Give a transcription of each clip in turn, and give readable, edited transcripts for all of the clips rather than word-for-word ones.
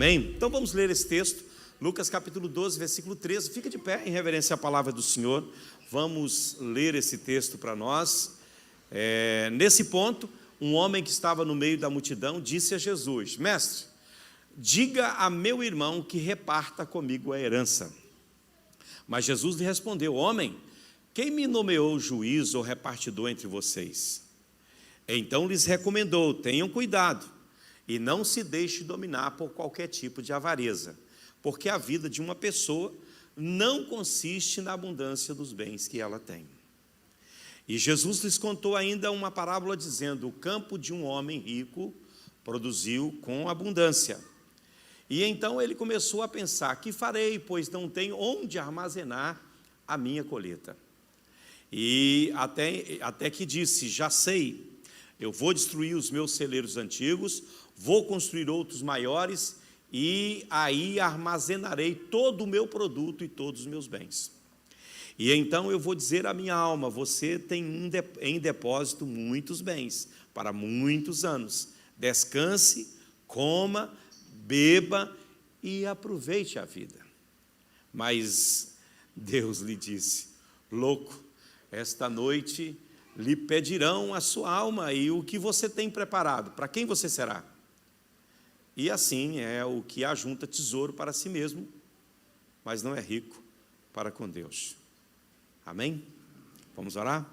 Amém? Então vamos ler esse texto, Lucas capítulo 12, versículo 13. Fica de pé em reverência à palavra do Senhor. Vamos ler esse texto para nós. Nesse ponto, um homem que estava no meio da multidão disse a Jesus: Mestre, diga a meu irmão que reparta comigo a herança. Mas Jesus lhe respondeu: Homem, quem me nomeou juiz ou repartidor entre vocês? Então lhes recomendou: tenham cuidado e não se deixe dominar por qualquer tipo de avareza, porque a vida de uma pessoa não consiste na abundância dos bens que ela tem. E Jesus lhes contou ainda uma parábola dizendo: o campo de um homem rico produziu com abundância. E então ele começou a pensar: que farei, pois não tenho onde armazenar a minha colheita? E até que disse: já sei, eu vou destruir os meus celeiros antigos, vou construir outros maiores, e aí armazenarei todo o meu produto e todos os meus bens. E então eu vou dizer à minha alma: você tem em depósito muitos bens, para muitos anos. Descanse, coma, beba e aproveite a vida. Mas Deus lhe disse: louco, esta noite lhe pedirão a sua alma, e o que você tem preparado, para quem você será? E assim é o que ajunta tesouro para si mesmo, mas não é rico para com Deus. Amém? Vamos orar?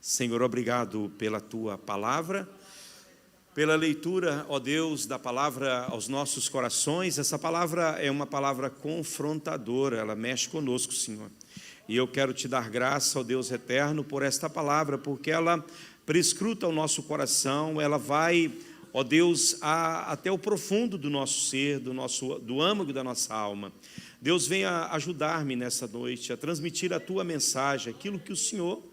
Senhor, obrigado pela Tua palavra, pela leitura, ó Deus, da palavra aos nossos corações. Essa palavra é uma palavra confrontadora, ela mexe conosco, Senhor. E eu quero Te dar graça, ó Deus eterno, por esta palavra, porque ela prescruta o nosso coração, ela vai, ó Deus, até o profundo do nosso ser, do âmago da nossa alma. Deus, venha ajudar-me nessa noite a transmitir a Tua mensagem, aquilo que o Senhor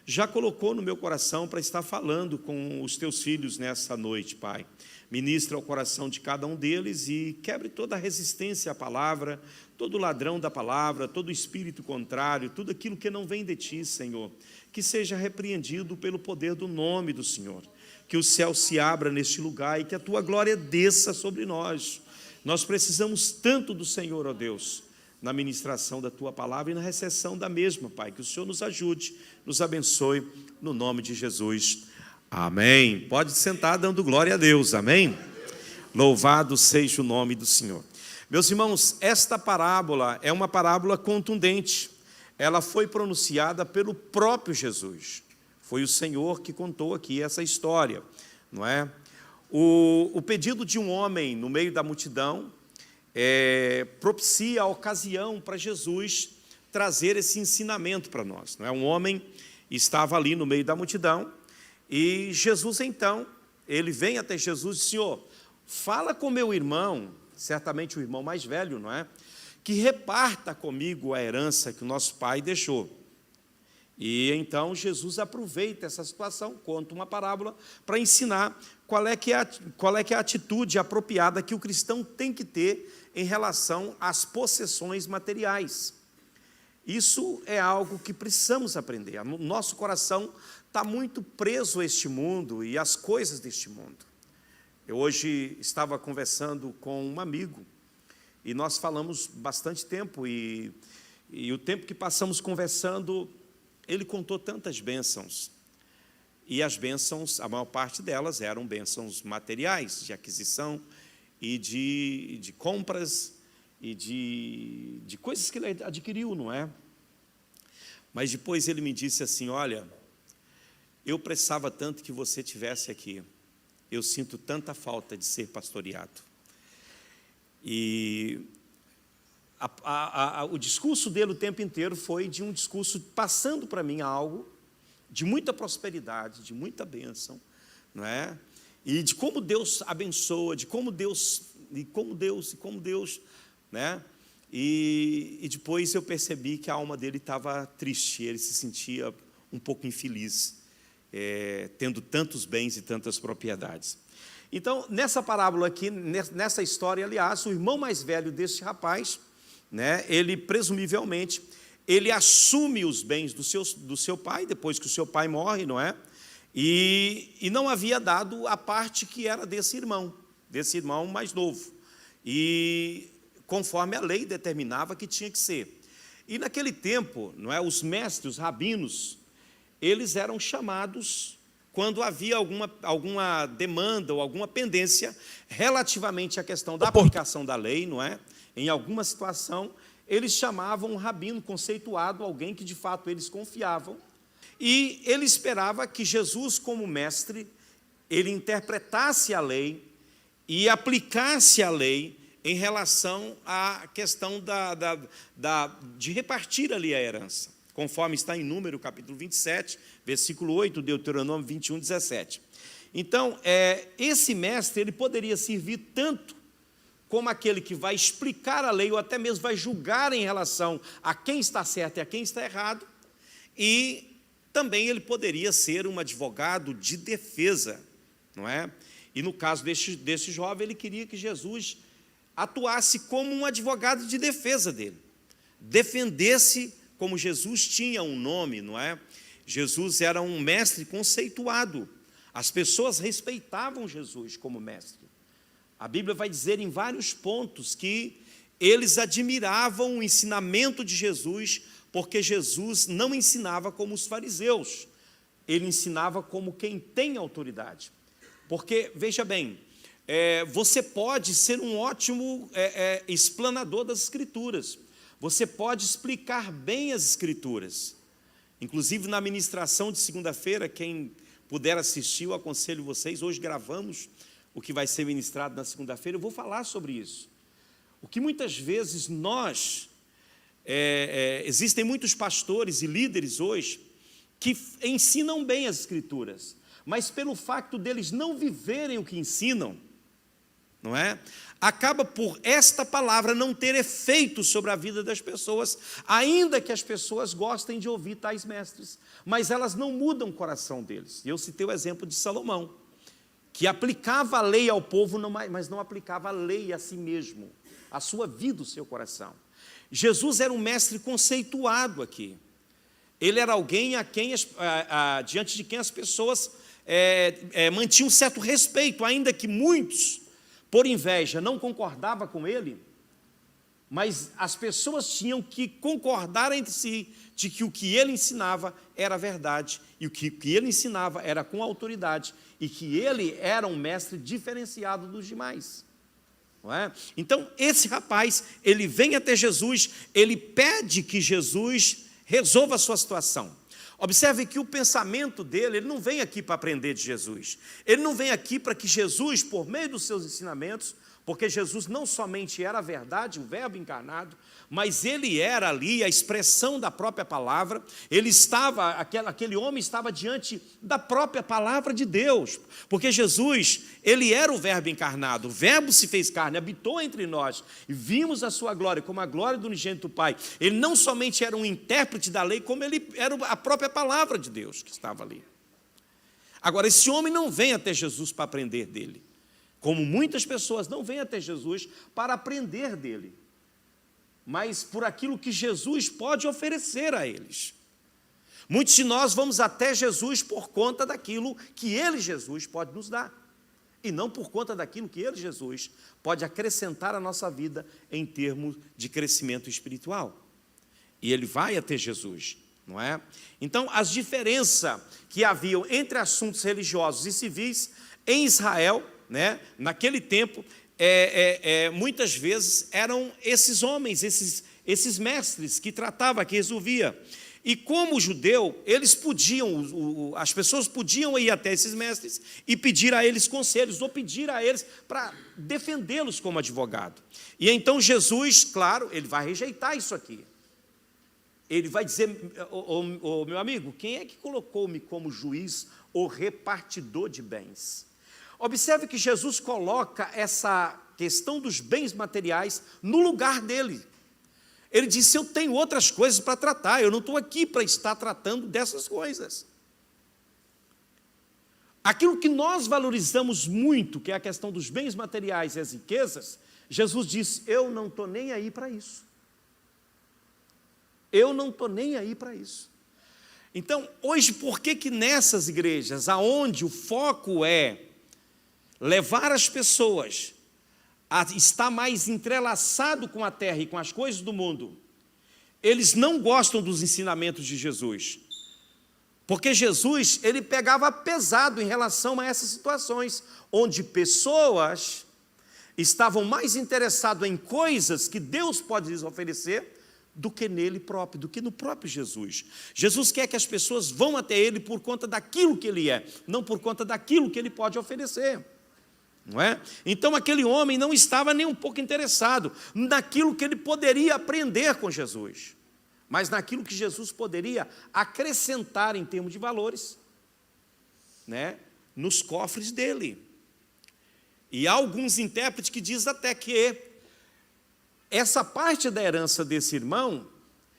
já colocou no meu coração para estar falando com os Teus filhos nessa noite, Pai. Ministra ao coração de cada um deles e quebre toda a resistência à palavra, todo ladrão da palavra, todo espírito contrário, tudo aquilo que não vem de Ti, Senhor, que seja repreendido pelo poder do nome do Senhor. Que o céu se abra neste lugar e que a Tua glória desça sobre nós. Nós precisamos tanto do Senhor, ó Deus, na ministração da Tua palavra e na recepção da mesma, Pai. Que o Senhor nos ajude, nos abençoe, no nome de Jesus. Amém. Pode sentar dando glória a Deus, amém? Louvado seja o nome do Senhor. Meus irmãos, esta parábola é uma parábola contundente. Ela foi pronunciada pelo próprio Jesus. Foi o Senhor que contou aqui essa história, não é? O pedido de um homem no meio da multidão propicia a ocasião para Jesus trazer esse ensinamento para nós, não é? Um homem estava ali no meio da multidão e Jesus, então, ele vem até Jesus e diz: Senhor, fala com meu irmão, certamente o irmão mais velho, não é? Que reparta comigo a herança que o nosso pai deixou. E então Jesus aproveita essa situação, conta uma parábola para ensinar qual é que é a atitude apropriada que o cristão tem que ter em relação às possessões materiais. Isso é algo que precisamos aprender. O nosso coração está muito preso a este mundo e às coisas deste mundo. Eu hoje estava conversando com um amigo e nós falamos bastante tempo e o tempo que passamos conversando, ele contou tantas bênçãos, e as bênçãos, a maior parte delas eram bênçãos materiais, de aquisição e de compras e de coisas que ele adquiriu, não é? Mas depois ele me disse assim: olha, eu precisava tanto que você estivesse aqui, eu sinto tanta falta de ser pastoreado. E o discurso dele o tempo inteiro foi de um discurso passando para mim algo de muita prosperidade, de muita bênção, não é? E de como Deus abençoa, de como Deus, né? E depois eu percebi que a alma dele estava triste, ele se sentia um pouco infeliz, tendo tantos bens e tantas propriedades. Então, nessa parábola aqui, nessa história, aliás, o irmão mais velho desse rapaz, né, ele presumivelmente, ele assume os bens do seu pai, depois que o seu pai morre, não é? E não havia dado a parte que era desse irmão mais novo. e conforme a lei determinava que tinha que ser. E naquele tempo, não é, os mestres, os rabinos, eles eram chamados quando havia alguma demanda ou alguma pendência relativamente à questão da aplicação da lei, não é? Em alguma situação, eles chamavam um rabino conceituado, alguém que de fato eles confiavam, e ele esperava que Jesus, como mestre, ele interpretasse a lei e aplicasse a lei em relação à questão de repartir ali a herança, conforme está em Número, capítulo 27, versículo 8, Deuteronômio 21, 17. Então, esse mestre, ele poderia servir tanto como aquele que vai explicar a lei, ou até mesmo vai julgar em relação a quem está certo e a quem está errado, e também ele poderia ser um advogado de defesa, não é? E no caso desse jovem, ele queria que Jesus atuasse como um advogado de defesa dele, defendesse, como Jesus tinha um nome, não é? Jesus era um mestre conceituado, as pessoas respeitavam Jesus como mestre. A Bíblia vai dizer em vários pontos que eles admiravam o ensinamento de Jesus, porque Jesus não ensinava como os fariseus, ele ensinava como quem tem autoridade. Porque, veja bem, você pode ser um ótimo explanador das Escrituras, você pode explicar bem as Escrituras. Inclusive, na ministração de segunda-feira, quem puder assistir, eu aconselho vocês, hoje gravamos o que vai ser ministrado na segunda-feira, eu vou falar sobre isso. O que muitas vezes existem muitos pastores e líderes hoje que ensinam bem as Escrituras, mas pelo fato deles não viverem o que ensinam, não é? Acaba por esta palavra não ter efeito sobre a vida das pessoas, ainda que as pessoas gostem de ouvir tais mestres, mas elas não mudam o coração deles. E eu citei o exemplo de Salomão, que aplicava a lei ao povo, mas não aplicava a lei a si mesmo, a sua vida, o seu coração. Jesus era um mestre conceituado aqui. Ele era alguém diante de quem as pessoas mantinham um certo respeito, ainda que muitos, por inveja, não concordavam com ele, mas as pessoas tinham que concordar entre si de que o que ele ensinava era verdade, e o que ele ensinava era com autoridade, e que ele era um mestre diferenciado dos demais. Não é? Então, esse rapaz, ele vem até Jesus, ele pede que Jesus resolva a sua situação. Observe que o pensamento dele, ele não vem aqui para aprender de Jesus. Ele não vem aqui para que Jesus, por meio dos seus ensinamentos, porque Jesus não somente era a verdade, o verbo encarnado, mas ele era ali a expressão da própria palavra, aquele homem estava diante da própria palavra de Deus, porque Jesus, ele era o verbo encarnado, o verbo se fez carne, habitou entre nós, e vimos a sua glória, como a glória do unigênito Pai. Ele não somente era um intérprete da lei, como ele era a própria palavra de Deus que estava ali. Agora, esse homem não vem até Jesus para aprender dele, como muitas pessoas não vêm até Jesus para aprender dele, mas por aquilo que Jesus pode oferecer a eles. Muitos de nós vamos até Jesus por conta daquilo que ele, Jesus, pode nos dar, e não por conta daquilo que ele, Jesus, pode acrescentar à nossa vida em termos de crescimento espiritual. E ele vai até Jesus, não é? Então, as diferenças que haviam entre assuntos religiosos e civis em Israel, né, naquele tempo, muitas vezes eram esses homens, esses mestres que tratavam, que resolvia. E como judeu, eles podiam, as pessoas podiam ir até esses mestres e pedir a eles conselhos, ou pedir a eles para defendê-los como advogado. E então Jesus, claro, ele vai rejeitar isso aqui. Ele vai dizer, meu amigo, quem é que colocou-me como juiz ou repartidor de bens? Observe que Jesus coloca essa questão dos bens materiais no lugar dele. Ele disse, eu tenho outras coisas para tratar, eu não estou aqui para estar tratando dessas coisas. Aquilo que nós valorizamos muito, que é a questão dos bens materiais e as riquezas, Jesus disse, eu não estou nem aí para isso. Eu não estou nem aí para isso. Então, hoje, por que nessas igrejas, aonde o foco é levar as pessoas está mais entrelaçado com a terra e com as coisas do mundo, eles não gostam dos ensinamentos de Jesus. Porque Jesus, ele pegava pesado em relação a essas situações, onde pessoas estavam mais interessadas em coisas que Deus pode lhes oferecer, do que nele próprio, do que no próprio Jesus. Jesus quer que as pessoas vão até ele por conta daquilo que ele é, não por conta daquilo que ele pode oferecer. Não é? Então aquele homem não estava nem um pouco interessado naquilo que ele poderia aprender com Jesus, mas naquilo que Jesus poderia acrescentar em termos de valores, né, nos cofres dele. E há alguns intérpretes que dizem até que essa parte da herança desse irmão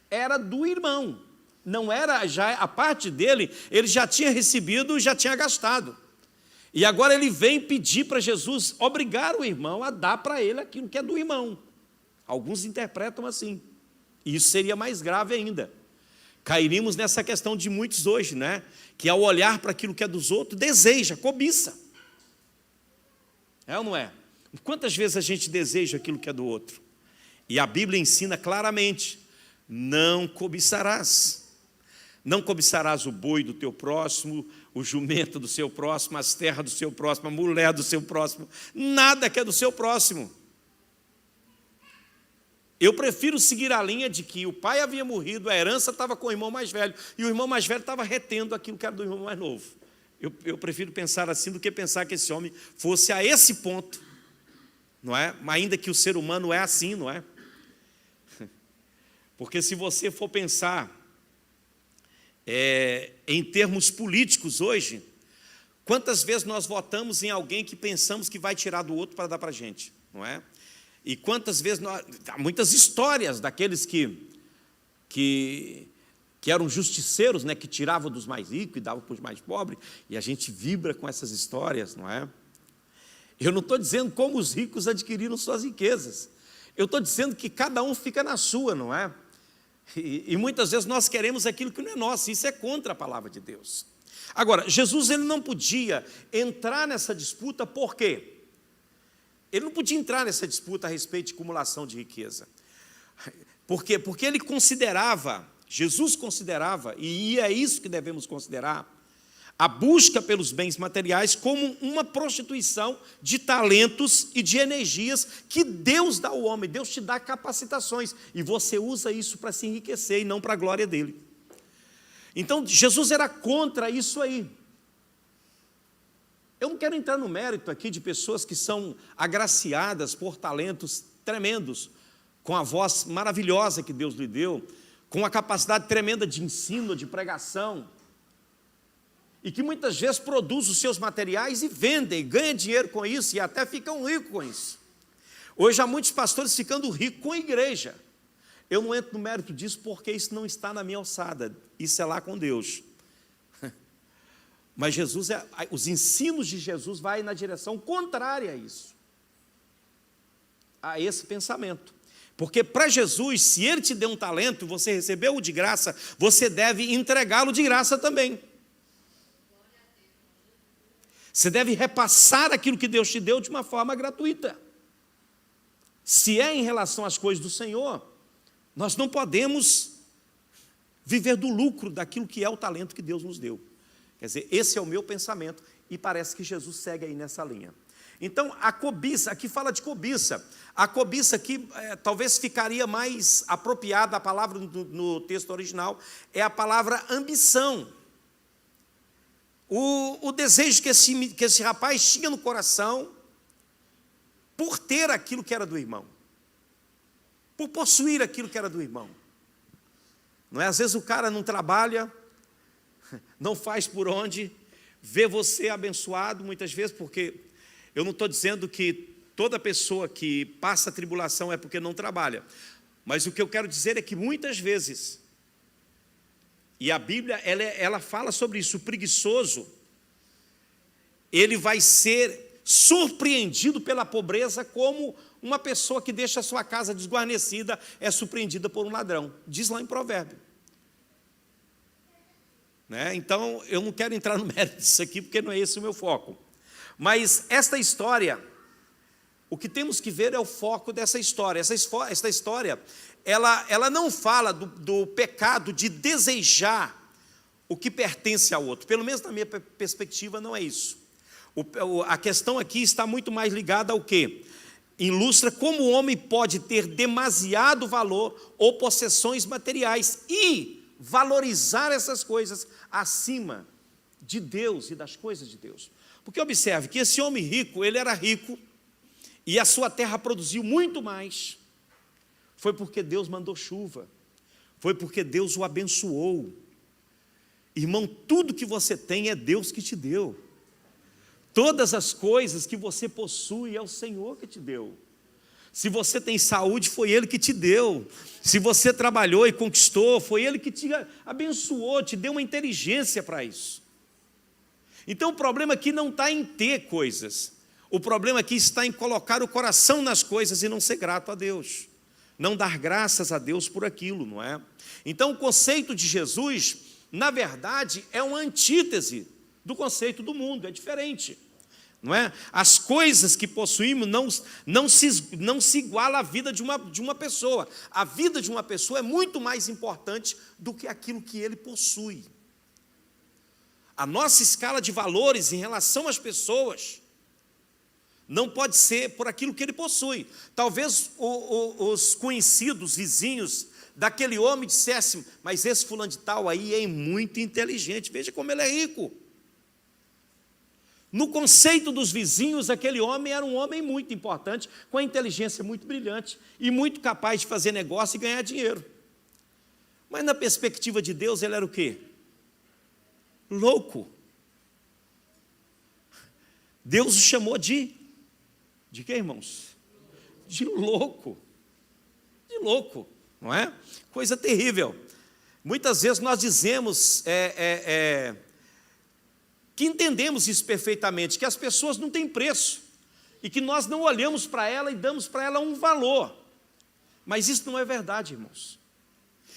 era do irmão, não era já a parte dele, ele já tinha recebido, já tinha gastado. E agora ele vem pedir para Jesus obrigar o irmão a dar para ele aquilo que é do irmão. Alguns interpretam assim. E isso seria mais grave ainda. Cairíamos nessa questão de muitos hoje, né? Que ao olhar para aquilo que é dos outros, deseja, cobiça. É ou não é? Quantas vezes a gente deseja aquilo que é do outro? E a Bíblia ensina claramente: não cobiçarás. Não cobiçarás o boi do teu próximo, o jumento do seu próximo, as terras do seu próximo, a mulher do seu próximo, nada que é do seu próximo. Eu prefiro seguir a linha de que o pai havia morrido, a herança estava com o irmão mais velho, e o irmão mais velho estava retendo aquilo que era do irmão mais novo. Eu prefiro pensar assim do que pensar que esse homem fosse a esse ponto, não é? Mas ainda que o ser humano é assim, não é? Porque se você for pensar em termos políticos hoje, quantas vezes nós votamos em alguém que pensamos que vai tirar do outro para dar para a gente, não é? E quantas vezes há muitas histórias daqueles que eram justiceiros, né, que tiravam dos mais ricos e davam para os mais pobres, e a gente vibra com essas histórias, não é? Eu não estou dizendo como os ricos adquiriram suas riquezas, eu estou dizendo que cada um fica na sua, não é? E muitas vezes nós queremos aquilo que não é nosso, isso é contra a palavra de Deus. Agora, Jesus ele não podia entrar nessa disputa, por quê? Ele não podia entrar nessa disputa a respeito de acumulação de riqueza. Por quê? Porque ele considerava, Jesus considerava, e é isso que devemos considerar, a busca pelos bens materiais como uma prostituição de talentos e de energias que Deus dá ao homem. Deus te dá capacitações e você usa isso para se enriquecer e não para a glória dele. Então Jesus era contra isso aí. Eu não quero entrar no mérito aqui de pessoas que são agraciadas por talentos tremendos, com a voz maravilhosa que Deus lhe deu, com a capacidade tremenda de ensino, de pregação, e que muitas vezes produz os seus materiais e vendem, ganham dinheiro com isso e até ficam ricos com isso. Hoje há muitos pastores ficando ricos com a igreja. Eu não entro no mérito disso porque isso não está na minha alçada, isso é lá com Deus. Mas os ensinos de Jesus vão na direção contrária a isso, a esse pensamento. Porque para Jesus, se Ele te deu um talento, você recebeu-o de graça, você deve entregá-lo de graça também. Você deve repassar aquilo que Deus te deu de uma forma gratuita. Se é em relação às coisas do Senhor, nós não podemos viver do lucro daquilo que é o talento que Deus nos deu. Quer dizer, esse é o meu pensamento e parece que Jesus segue aí nessa linha. Então, a cobiça, aqui fala de cobiça. A cobiça aqui talvez ficaria mais apropriada, a palavra no texto original, é a palavra ambição. O desejo que esse rapaz tinha no coração por ter aquilo que era do irmão, por possuir aquilo que era do irmão. Não é? Às vezes o cara não trabalha, não faz por onde, vê você abençoado muitas vezes, porque eu não estou dizendo que toda pessoa que passa tribulação é porque não trabalha, mas o que eu quero dizer é que muitas vezes, e a Bíblia ela fala sobre isso, o preguiçoso, ele vai ser surpreendido pela pobreza como uma pessoa que deixa a sua casa desguarnecida é surpreendida por um ladrão, diz lá em Provérbio. Né? Então, eu não quero entrar no mérito disso aqui, porque não é esse o meu foco. Mas esta história o que temos que ver é o foco dessa história. Essa história, ela não fala do pecado de desejar o que pertence ao outro. Pelo menos na minha perspectiva não é isso. A questão aqui está muito mais ligada ao quê? Ilustra como o homem pode ter demasiado valor ou possessões materiais e valorizar essas coisas acima de Deus e das coisas de Deus. Porque observe que esse homem rico, ele era rico e a sua terra produziu muito mais. Foi porque Deus mandou chuva, foi porque Deus o abençoou. Irmão, tudo que você tem é Deus que te deu. Todas as coisas que você possui é o Senhor que te deu. Se você tem saúde, foi Ele que te deu. Se você trabalhou e conquistou, foi Ele que te abençoou, te deu uma inteligência para isso. Então o problema aqui não está em ter coisas. O problema aqui está em colocar o coração nas coisas e não ser grato a Deus. Não dar graças a Deus por aquilo, não é? Então o conceito de Jesus, na verdade, é uma antítese do conceito do mundo, é diferente, não é? As coisas que possuímos não se iguala à vida de uma pessoa. A vida de uma pessoa é muito mais importante do que aquilo que ele possui. A nossa escala de valores em relação às pessoas não pode ser por aquilo que ele possui. Talvez os conhecidos, vizinhos daquele homem dissessem: mas esse fulano de tal aí é muito inteligente, veja como ele é rico. No conceito dos vizinhos, aquele homem era um homem muito importante, com a inteligência muito brilhante e muito capaz de fazer negócio e ganhar dinheiro. Mas na perspectiva de Deus, ele era o quê? Louco. Deus o chamou de quê, irmãos? De louco. De louco, não é? Coisa terrível. Muitas vezes nós dizemos que entendemos isso perfeitamente, que as pessoas não têm preço, e que nós não olhamos para ela e damos para ela um valor. Mas isso não é verdade, irmãos.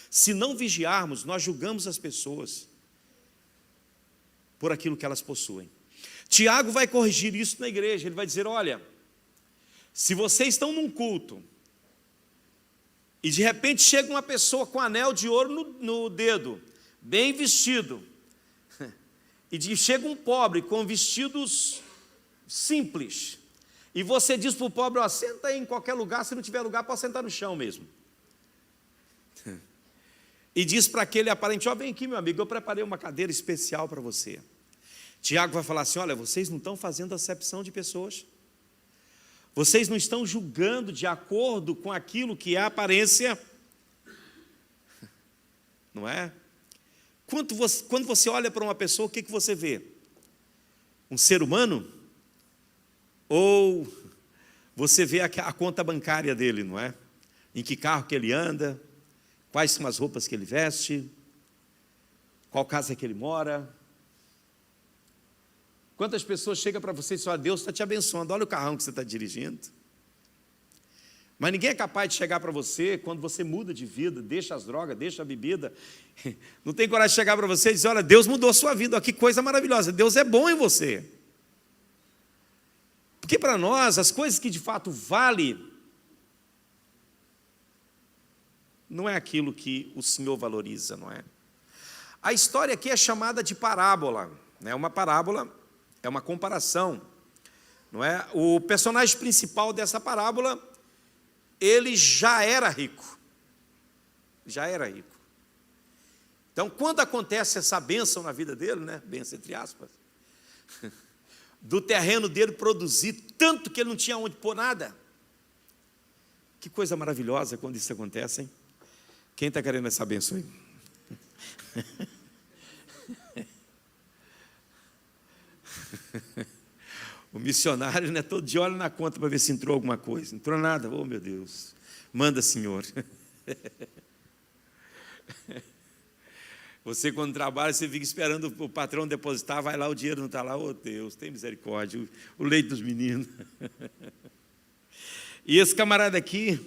Se não vigiarmos, nós julgamos as pessoas por aquilo que elas possuem. Tiago vai corrigir isso na igreja, ele vai dizer: olha, se vocês estão num culto, e de repente chega uma pessoa com anel de ouro no dedo, bem vestido, e chega um pobre com vestidos simples, e você diz para o pobre: ó, senta aí em qualquer lugar, se não tiver lugar, pode sentar no chão mesmo. E diz para aquele aparente: ó, vem aqui, meu amigo, eu preparei uma cadeira especial para você. Tiago vai falar assim: olha, vocês não estão fazendo acepção de pessoas, vocês não estão julgando de acordo com aquilo que é a aparência, não é? Quando você olha para uma pessoa, o que você vê? Um ser humano? Ou você vê a conta bancária dele, não é? Em que carro que ele anda, quais são as roupas que ele veste, qual casa que ele mora. Quantas pessoas chegam para você e dizem: Deus está te abençoando, olha o carrão que você está dirigindo. Mas ninguém é capaz de chegar para você quando você muda de vida, deixa as drogas, deixa a bebida. Não tem coragem de chegar para você e dizer: olha, Deus mudou a sua vida, que coisa maravilhosa, Deus é bom em você. Porque para nós, as coisas que de fato valem, não é aquilo que o Senhor valoriza, não é? A história aqui é chamada de parábola, né? Uma parábola é uma comparação, não é? O personagem principal dessa parábola, ele já era rico. Já era rico. Então, quando acontece essa bênção na vida dele, né? Bênção entre aspas, do terreno dele produzir tanto que ele não tinha onde pôr nada. Que coisa maravilhosa quando isso acontece, hein? Quem está querendo essa bênção aí? O missionário, né, todo dia olha na conta para ver se entrou alguma coisa. Não entrou nada. Oh, meu Deus. Manda, Senhor. Você, quando trabalha, você fica esperando o patrão depositar, vai lá, o dinheiro não está lá. Oh, Deus, tem misericórdia. O leite dos meninos. E esse camarada aqui,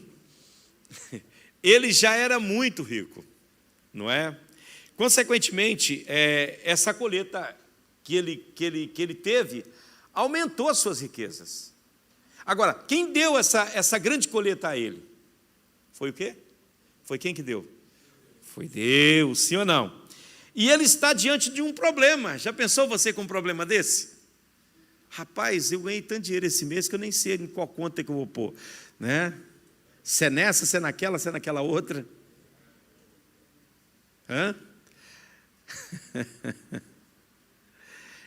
ele já era muito rico, não é? Consequentemente, essa colheita que ele teve aumentou as suas riquezas. Agora, quem deu essa grande colheita a ele? Foi o quê? Foi quem que deu? Foi Deus, sim ou não? E ele está diante de um problema. Já pensou você com um problema desse? Rapaz, eu ganhei tanto dinheiro esse mês que eu nem sei em qual conta que eu vou pôr, né? Se é nessa, se é naquela outra. Hã?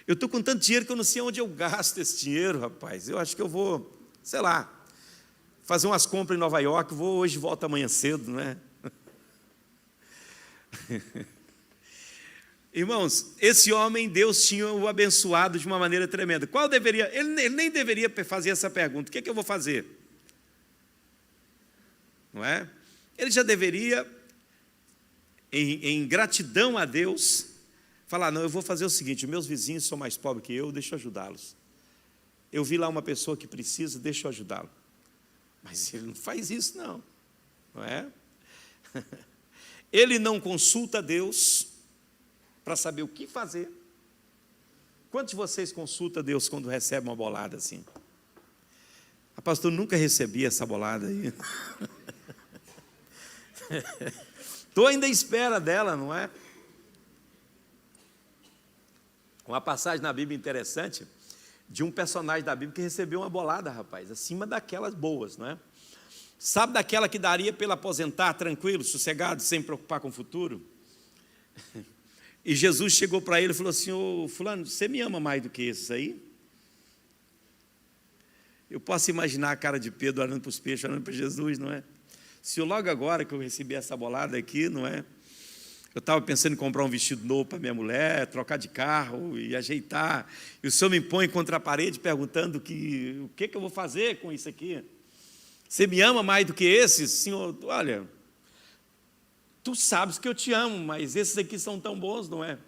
Eu estou com tanto dinheiro que eu não sei onde eu gasto esse dinheiro, rapaz. Eu acho que eu vou, sei lá, fazer umas compras em Nova York, vou hoje, volto amanhã cedo, né? Irmãos, esse homem, Deus tinha o abençoado de uma maneira tremenda. Qual deveria, ele nem deveria fazer essa pergunta, o que é que eu vou fazer? Não é? Ele já deveria, em gratidão a Deus, falar, não, eu vou fazer o seguinte, meus vizinhos são mais pobres que eu, deixa eu ajudá-los. Eu vi lá uma pessoa que precisa, deixa eu ajudá-lo. Mas ele não faz isso, não é? Ele não consulta Deus para saber o que fazer. Quantos de vocês consultam Deus quando recebe uma bolada assim? A pastor nunca recebi essa bolada aí. Estou ainda à espera dela, não é? Uma passagem na Bíblia interessante de um personagem da Bíblia que recebeu uma bolada, rapaz, acima daquelas boas, não é? Sabe daquela que daria para ele aposentar tranquilo, sossegado, sem preocupar com o futuro? E Jesus chegou para ele e falou assim, ô fulano, você me ama mais do que esses aí? Eu posso imaginar a cara de Pedro olhando para os peixes, olhando para Jesus, não é? Se eu logo agora que eu recebi essa bolada aqui, não é? Eu estava pensando em comprar um vestido novo para minha mulher, trocar de carro e ajeitar, e o senhor me põe contra a parede perguntando o que eu vou fazer com isso aqui? Você me ama mais do que esses? Senhor, olha, tu sabes que eu te amo, mas esses aqui são tão bons, não é?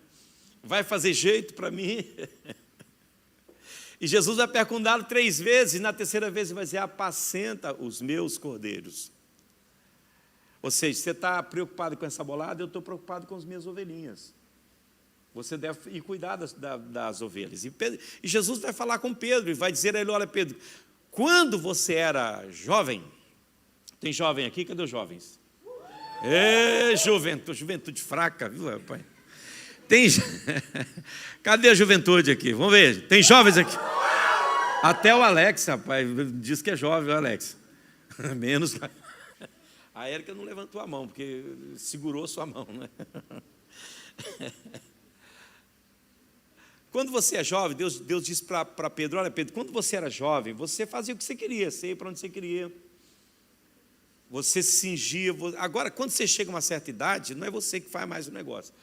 Vai fazer jeito para mim? E Jesus vai perguntá-lo 3 vezes, e na terceira vez ele vai dizer, apacenta os meus cordeiros. Ou seja, você está preocupado com essa bolada, eu estou preocupado com as minhas ovelhinhas. Você deve ir cuidar das ovelhas. E Jesus vai falar com Pedro, e vai dizer a ele, olha Pedro, quando você era jovem, tem jovem aqui? Cadê os jovens? Juventude fraca, viu, rapaz? Cadê a juventude aqui? Vamos ver, tem jovens aqui? Até o Alex, rapaz, diz que é jovem, o Alex. Menos. A Érica não levantou a mão, porque segurou sua mão, né? Quando você é jovem, Deus disse para Pedro, olha Pedro, quando você era jovem, você fazia o que você queria, você ia para onde você queria, você se cingia. Agora, quando você chega a uma certa idade, não é você que faz mais o negócio,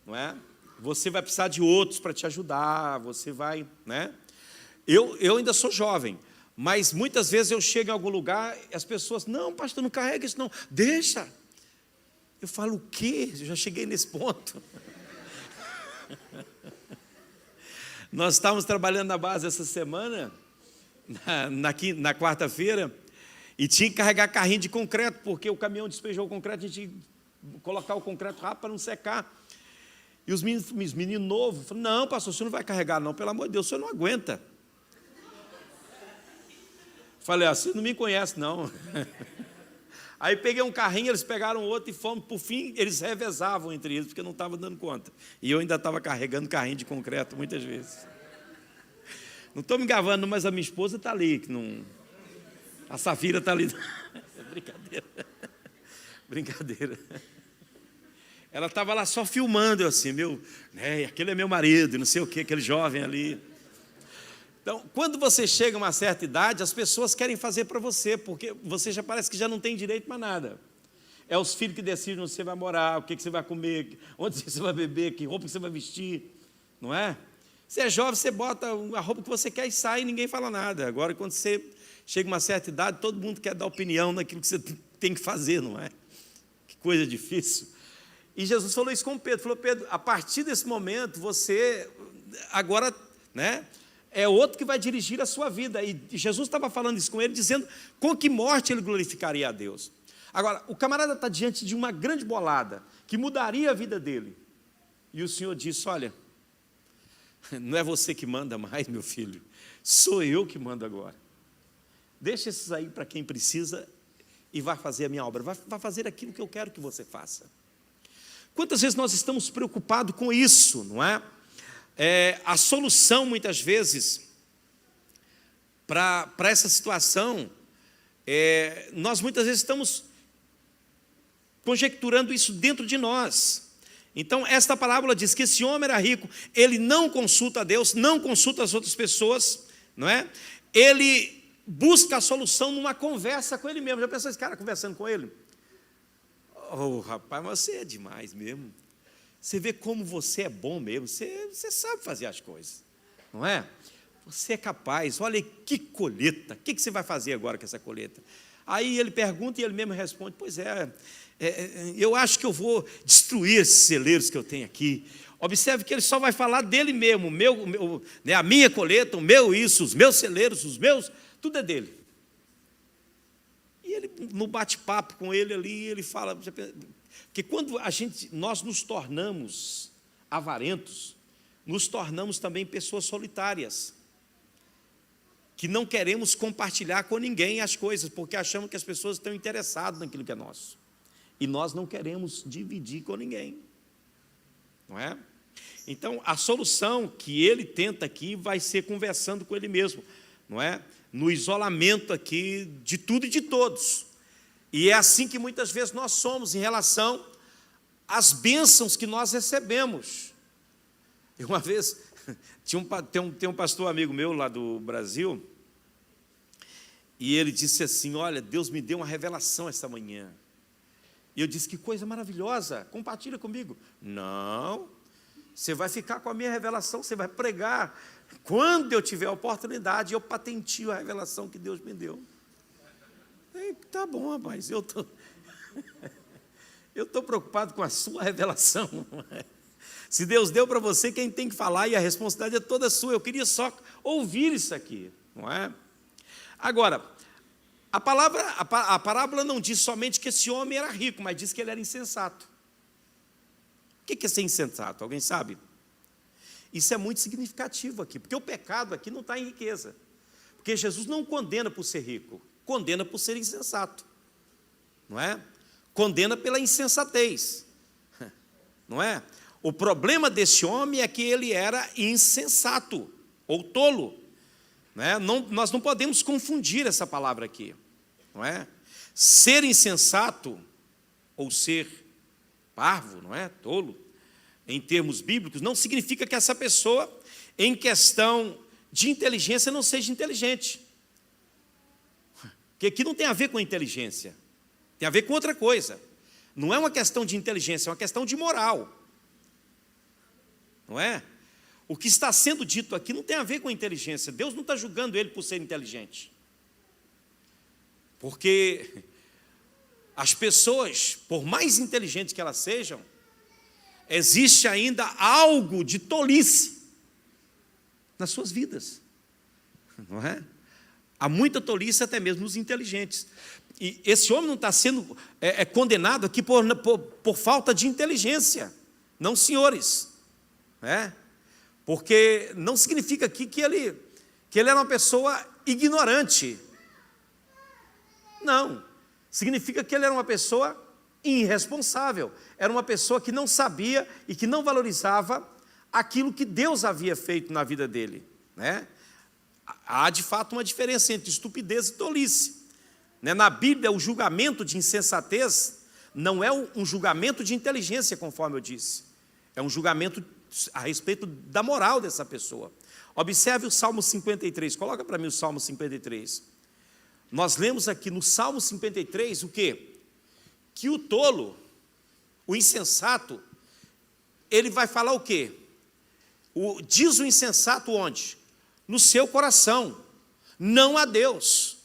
não é? Você vai precisar de outros para te ajudar, você vai, né? Eu ainda sou jovem, mas muitas vezes eu chego em algum lugar e as pessoas, não, pastor, não carrega isso não, deixa. Eu falo, o quê? Eu já cheguei nesse ponto. Nós estávamos trabalhando na base essa semana, na quarta-feira, e tinha que carregar carrinho de concreto, porque o caminhão despejou o concreto, a gente tinha que colocar o concreto rápido para não secar. E os meninos novos falaram, não, pastor, o senhor não vai carregar não, pelo amor de Deus, o senhor não aguenta. Falei, você não me conhece não. Aí peguei um carrinho, eles pegaram outro e fomos, por fim, eles revezavam entre eles, porque não estavam dando conta. E eu ainda estava carregando carrinho de concreto muitas vezes. Não estou me gravando, mas a minha esposa está ali, que não... A Safira está ali. Brincadeira. Brincadeira. Ela estava lá só filmando, eu assim, aquele é meu marido, não sei o quê, aquele jovem ali. Então, quando você chega a uma certa idade, as pessoas querem fazer para você, porque você já parece que já não tem direito para nada. É os filhos que decidem onde você vai morar, o que você vai comer, onde você vai beber, que roupa você vai vestir, não é? Você é jovem, você bota a roupa que você quer e sai e ninguém fala nada. Agora, quando você chega a uma certa idade, todo mundo quer dar opinião naquilo que você tem que fazer, não é? Que coisa difícil. E Jesus falou isso com Pedro, falou, Pedro, a partir desse momento, você agora, né? É outro que vai dirigir a sua vida. E Jesus estava falando isso com ele, dizendo com que morte ele glorificaria a Deus. Agora, o camarada está diante de uma grande bolada, que mudaria a vida dele. E o Senhor disse, olha, não é você que manda mais, meu filho, sou eu que mando agora. deixa esses aí para quem precisa e vai fazer a minha obra, vai fazer aquilo que eu quero que você faça. Quantas vezes nós estamos preocupados com isso, não é? A solução, muitas vezes, para essa situação, nós muitas vezes estamos conjecturando isso dentro de nós. Então, esta parábola diz que esse homem era rico, ele não consulta a Deus, não consulta as outras pessoas, não é? Ele busca a solução numa conversa com ele mesmo. Já pensou esse cara conversando com ele? Oh, rapaz, mas você é demais mesmo. Você vê como você é bom mesmo, você sabe fazer as coisas, não é? Você é capaz, olha que colheita, o que você vai fazer agora com essa colheita? Aí ele pergunta e ele mesmo responde, pois eu acho que eu vou destruir esses celeiros que eu tenho aqui. Observe que ele só vai falar dele mesmo, a minha colheita, o meu isso, os meus celeiros, os meus, tudo é dele. E ele, no bate-papo com ele ali, ele fala, porque quando nós nos tornamos avarentos, nos tornamos também pessoas solitárias, que não queremos compartilhar com ninguém as coisas, porque achamos que as pessoas estão interessadas naquilo que é nosso. E nós não queremos dividir com ninguém. Não é? Então, a solução que ele tenta aqui vai ser conversando com ele mesmo, não é? No isolamento aqui de tudo e de todos. E é assim que muitas vezes nós somos em relação às bênçãos que nós recebemos. Uma vez, tem um pastor amigo meu lá do Brasil, e ele disse assim, olha, Deus me deu uma revelação esta manhã. E eu disse, que coisa maravilhosa, compartilha comigo. Não, você vai ficar com a minha revelação, você vai pregar. Quando eu tiver a oportunidade, eu patentio a revelação que Deus me deu. Tá bom, rapaz, eu estou preocupado com a sua revelação. Se Deus deu para você, quem tem que falar, e a responsabilidade é toda sua. Eu queria só ouvir isso aqui, não é? Agora, a parábola não diz somente que esse homem era rico, mas diz que ele era insensato. O que é ser insensato? Alguém sabe? Isso é muito significativo aqui, porque o pecado aqui não está em riqueza. Porque Jesus não condena por ser rico, condena por ser insensato, não é? Condena pela insensatez, não é? O problema desse homem é que ele era insensato, ou tolo, não é? Nós não podemos confundir essa palavra aqui, não é? Ser insensato, ou ser parvo, não é? Tolo, em termos bíblicos, não significa que essa pessoa, em questão de inteligência, não seja inteligente. Porque aqui não tem a ver com inteligência, tem a ver com outra coisa. Não é uma questão de inteligência, é uma questão de moral. Não é? O que está sendo dito aqui não tem a ver com inteligência. Deus não está julgando ele por ser inteligente. Porque as pessoas, por mais inteligentes que elas sejam, existe ainda algo de tolice nas suas vidas. Não é? Há muita tolice até mesmo nos inteligentes. E esse homem não está sendo condenado aqui por falta de inteligência. Não, senhores. Porque não significa aqui que ele era uma pessoa ignorante. Não. Significa que ele era uma pessoa irresponsável. Era uma pessoa que não sabia e que não valorizava aquilo que Deus havia feito na vida dele. Há, de fato, uma diferença entre estupidez e tolice. Na Bíblia, o julgamento de insensatez não é um julgamento de inteligência, conforme eu disse. É um julgamento a respeito da moral dessa pessoa. Observe o Salmo 53. Coloca para mim o Salmo 53. Nós lemos aqui no Salmo 53 o quê? Que o tolo, o insensato, ele vai falar o quê? Diz o insensato onde? No seu coração, não a Deus.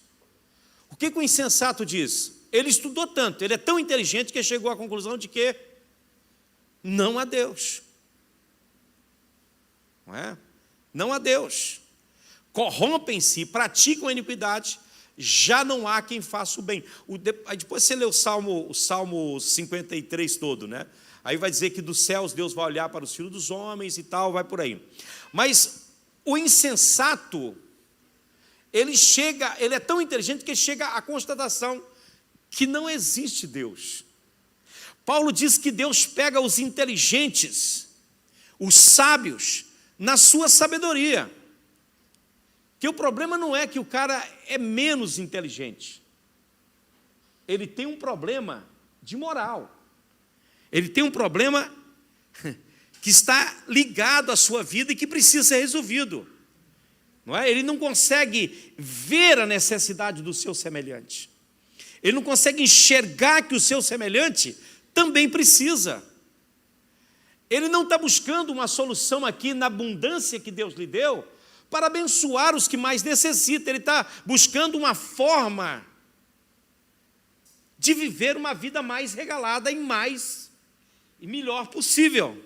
O que o insensato diz? Ele estudou tanto, ele é tão inteligente que chegou à conclusão de que não a Deus. Não é? Não a Deus. Corrompem-se, praticam a iniquidade, já não há quem faça o bem. Aí depois você lê o Salmo 53 todo, né? Aí vai dizer que dos céus Deus vai olhar para os filhos dos homens e tal, vai por aí. Mas o insensato, ele é tão inteligente que chega à constatação que não existe Deus. Paulo diz que Deus pega os inteligentes, os sábios, na sua sabedoria. Que o problema não é que o cara é menos inteligente. Ele tem um problema de moral. Ele tem um problema que está ligado à sua vida e que precisa ser resolvido. Não é? Ele não consegue ver a necessidade do seu semelhante. Ele não consegue enxergar que o seu semelhante também precisa. Ele não está buscando uma solução aqui na abundância que Deus lhe deu para abençoar os que mais necessitam. Ele está buscando uma forma de viver uma vida mais regalada e melhor possível.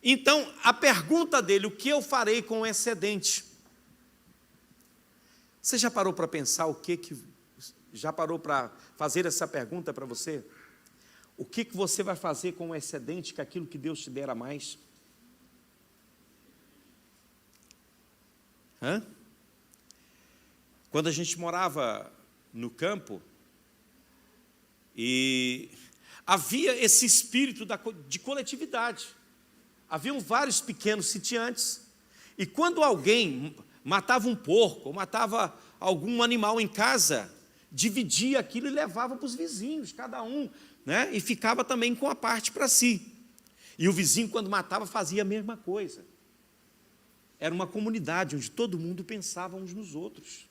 Então, a pergunta dele, o que eu farei com o excedente? Você já parou para pensar já parou para fazer essa pergunta para você? O que você vai fazer com o excedente, com aquilo que Deus te der a mais? Quando a gente morava no campo, e havia esse espírito de coletividade. Haviam vários pequenos sitiantes, e quando alguém matava um porco, ou matava algum animal em casa, dividia aquilo e levava para os vizinhos, cada um, né? E ficava também com a parte para si. E o vizinho, quando matava, fazia a mesma coisa. Era uma comunidade onde todo mundo pensava uns nos outros.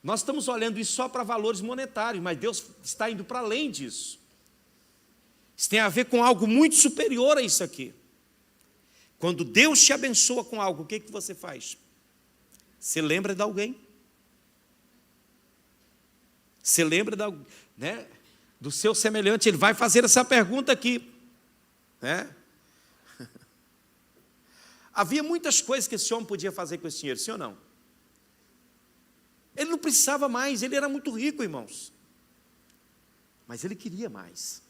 Nós estamos olhando isso só para valores monetários, mas Deus está indo para além disso. Isso tem a ver com algo muito superior a isso aqui. Quando Deus te abençoa com algo, o que você faz? Você lembra de alguém? Você lembra do seu semelhante? Ele vai fazer essa pergunta aqui, né? Havia muitas coisas que esse homem podia fazer com esse dinheiro, sim ou não? Ele não precisava mais, ele era muito rico, irmãos. Mas ele queria mais.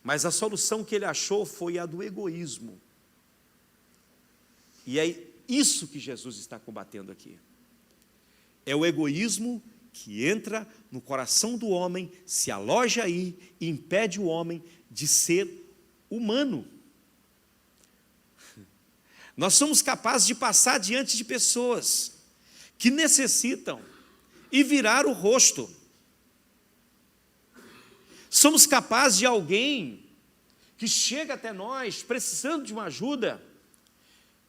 Mas a solução que ele achou foi a do egoísmo. E é isso que Jesus está combatendo aqui. É o egoísmo que entra no coração do homem, se aloja aí e impede o homem de ser humano. Nós somos capazes de passar diante de pessoas que necessitam e virar o rosto. Somos capazes de alguém que chega até nós precisando de uma ajuda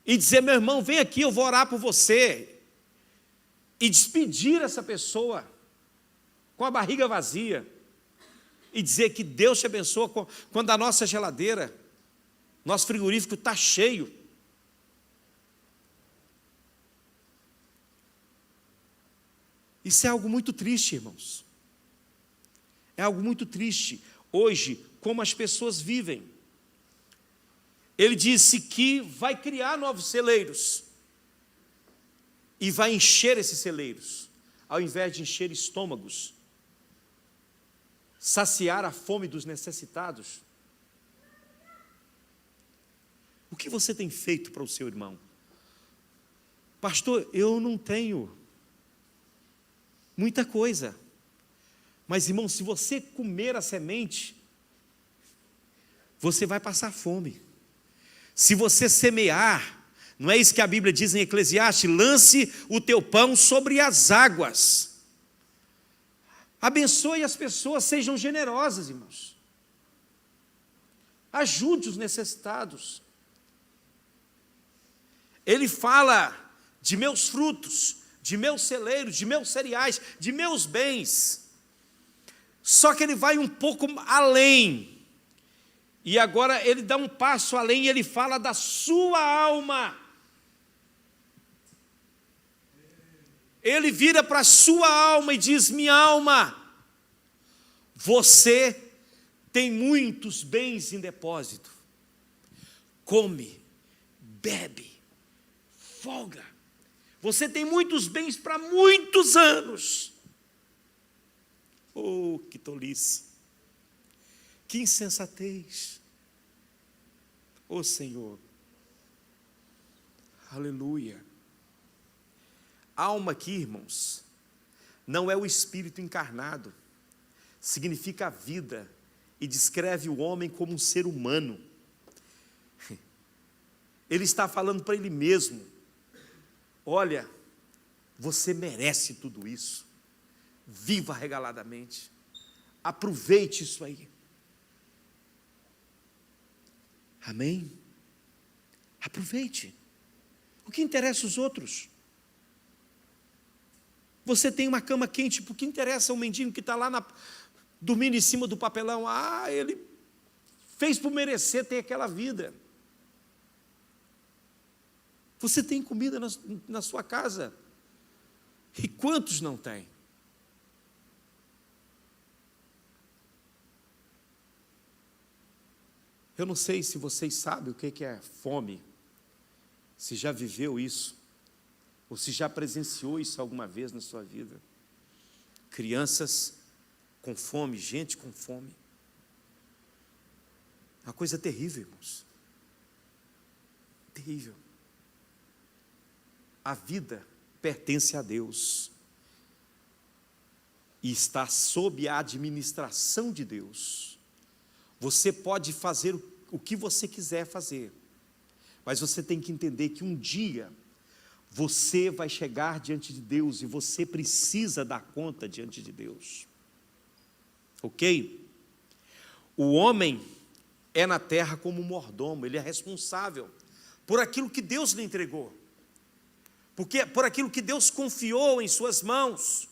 e dizer: meu irmão, vem aqui, eu vou orar por você, e despedir essa pessoa com a barriga vazia e dizer que Deus te abençoa quando a nossa geladeira, nosso frigorífico está cheio. Isso é algo muito triste, irmãos. É algo muito triste. Hoje, como as pessoas vivem. Ele disse que vai criar novos celeiros. E vai encher esses celeiros. Ao invés de encher estômagos. Saciar a fome dos necessitados. O que você tem feito para o seu irmão? Pastor, eu não tenho muita coisa. Mas, irmão, se você comer a semente, você vai passar fome. Se você semear, não é isso que a Bíblia diz em Eclesiastes? Lance o teu pão sobre as águas. Abençoe as pessoas, sejam generosas, irmãos. Ajude os necessitados. Ele fala de meus frutos, de meus celeiros, de meus cereais, de meus bens. Só que ele vai um pouco além. E agora ele dá um passo além e ele fala da sua alma. Ele vira para a sua alma e diz: minha alma, você tem muitos bens em depósito. Come, bebe, folga. Você tem muitos bens para muitos anos. Oh, que tolice. Que insensatez. Oh, Senhor. Aleluia. Alma aqui, irmãos, não é o espírito encarnado, significa a vida e descreve o homem como um ser humano. Ele está falando para ele mesmo: olha, você merece tudo isso, viva regaladamente, aproveite isso aí. Amém? Aproveite. O que interessa os outros? Você tem uma cama quente, por que interessa o mendigo que está lá dormindo em cima do papelão? Ah, ele fez por merecer ter aquela vida. Você tem comida na sua casa, e quantos não têm? Eu não sei se vocês sabem o que é fome, se já viveu isso, ou se já presenciou isso alguma vez na sua vida. Crianças com fome, gente com fome. Uma coisa terrível, irmãos. Terrível. A vida pertence a Deus e está sob a administração de Deus. Você pode fazer o que você quiser fazer, mas você tem que entender que um dia você vai chegar diante de Deus e você precisa dar conta diante de Deus. Ok? O homem é na terra como um mordomo, ele é responsável por aquilo que Deus lhe entregou, por aquilo que Deus confiou em suas mãos.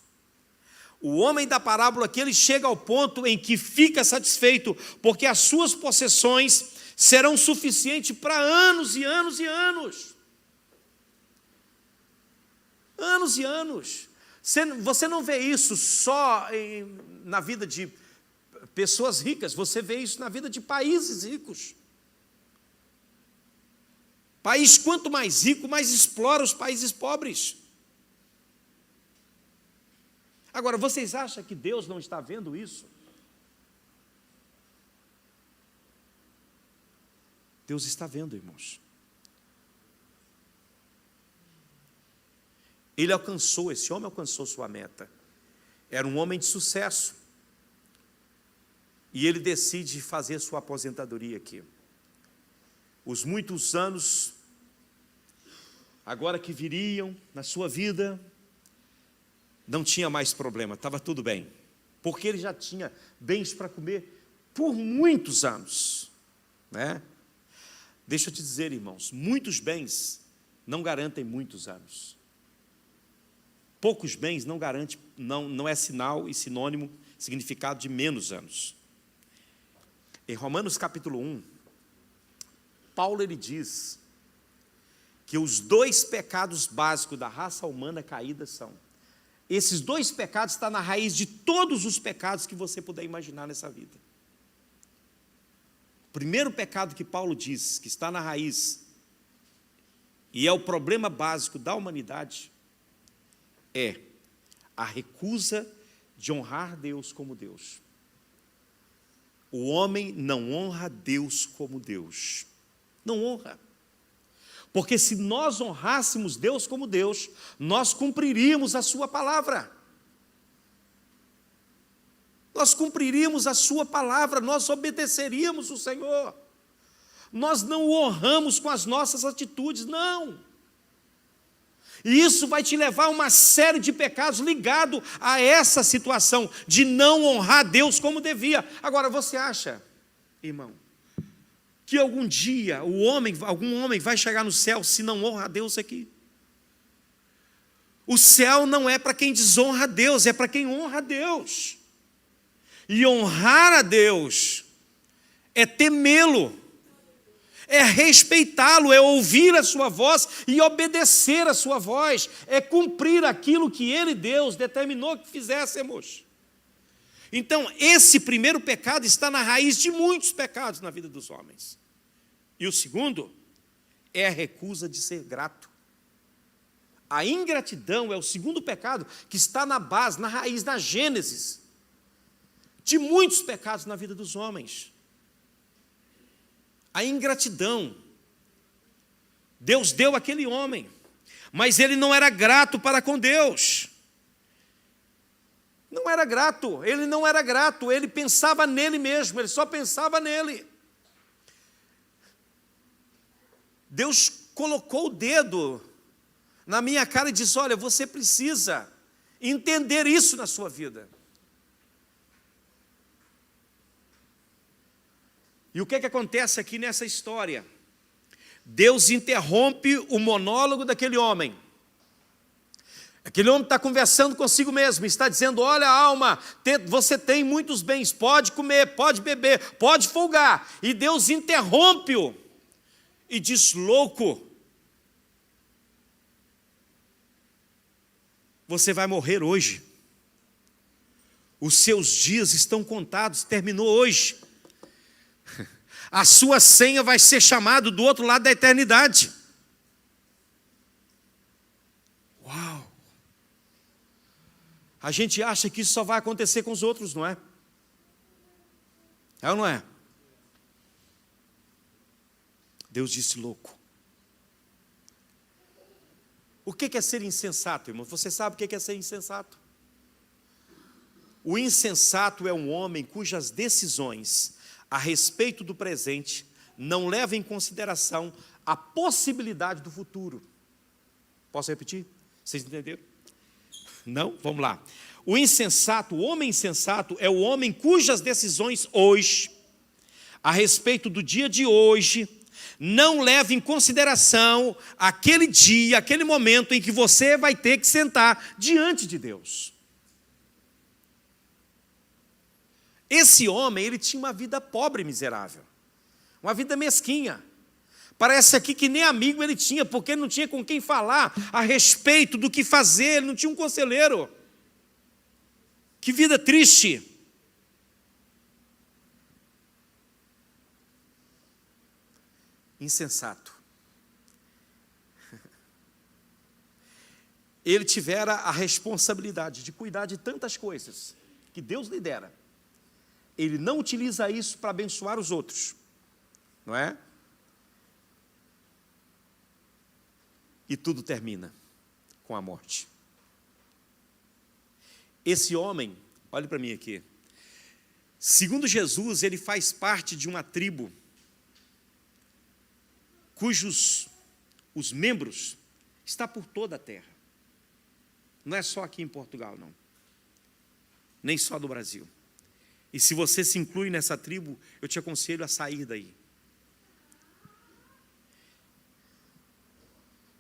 O homem da parábola aqui, ele chega ao ponto em que fica satisfeito, porque as suas possessões serão suficientes para anos e anos e anos. Anos e anos. Você não vê isso só na vida de pessoas ricas, você vê isso na vida de países ricos. País quanto mais rico, mais explora os países pobres. Agora, vocês acham que Deus não está vendo isso? Deus está vendo, irmãos. Esse homem alcançou sua meta. Era um homem de sucesso. E ele decide fazer sua aposentadoria aqui. Os muitos anos, agora que viriam na sua vida, não tinha mais problema, estava tudo bem. Porque ele já tinha bens para comer por muitos anos, né? Deixa eu te dizer, irmãos, muitos bens não garantem muitos anos. Poucos bens não garante, não é sinal e sinônimo, significado de menos anos. Em Romanos capítulo 1, Paulo ele diz que os dois pecados básicos da raça humana caída são. Esses dois pecados estão na raiz de todos os pecados que você puder imaginar nessa vida. O primeiro pecado que Paulo diz, que está na raiz, e é o problema básico da humanidade, é a recusa de honrar Deus como Deus. O homem não honra Deus como Deus. Não honra. Porque se nós honrássemos Deus como Deus, nós cumpriríamos a sua palavra. Nós cumpriríamos a sua palavra, nós obedeceríamos o Senhor. Nós não o honramos com as nossas atitudes, não. E isso vai te levar a uma série de pecados ligados a essa situação de não honrar Deus como devia. Agora, você acha, irmão, que algum dia algum homem vai chegar no céu se não honra a Deus aqui? O céu não é para quem desonra a Deus, é para quem honra a Deus. E honrar a Deus é temê-lo, é respeitá-lo, é ouvir a sua voz e obedecer a sua voz, é cumprir aquilo que Ele, Deus, determinou que fizéssemos. Então, esse primeiro pecado está na raiz de muitos pecados na vida dos homens. E o segundo é a recusa de ser grato. A ingratidão é o segundo pecado que está na base, na raiz, na gênese de muitos pecados na vida dos homens. A ingratidão. Deus deu àquele homem, mas ele não era grato para com Deus. Não era grato, ele não era grato, ele pensava nele mesmo, ele só pensava nele. Deus colocou o dedo na minha cara e disse: olha, você precisa entender isso na sua vida. E o que acontece aqui nessa história? Deus interrompe o monólogo daquele homem. Aquele homem está conversando consigo mesmo, está dizendo: olha, alma, você tem muitos bens, pode comer, pode beber, pode folgar. E Deus interrompe-o e diz: louco, você vai morrer hoje. Os seus dias estão contados, terminou hoje. A sua senha vai ser chamada do outro lado da eternidade. Uau! A gente acha que isso só vai acontecer com os outros, não é? É ou não é? Deus disse: louco. O que é ser insensato, irmão? Você sabe o que é ser insensato? O insensato é um homem cujas decisões a respeito do presente não levam em consideração a possibilidade do futuro. Posso repetir? Vocês entenderam? Não? Vamos lá. O insensato, o homem insensato é o homem cujas decisões hoje, a respeito do dia de hoje, não levam em consideração aquele dia, aquele momento em que você vai ter que sentar diante de Deus. Esse homem, ele tinha uma vida pobre e miserável, uma vida mesquinha. Parece aqui que nem amigo ele tinha, porque ele não tinha com quem falar a respeito do que fazer, ele não tinha um conselheiro. Que vida triste. Insensato. Ele tivera a responsabilidade de cuidar de tantas coisas que Deus lhe dera. Ele não utiliza isso para abençoar os outros, não é? E tudo termina com a morte. Esse homem, olhe para mim aqui, segundo Jesus, ele faz parte de uma tribo cujos os membros estão por toda a terra. Não é só aqui em Portugal, não. Nem só do Brasil. E se você se inclui nessa tribo, eu te aconselho a sair daí.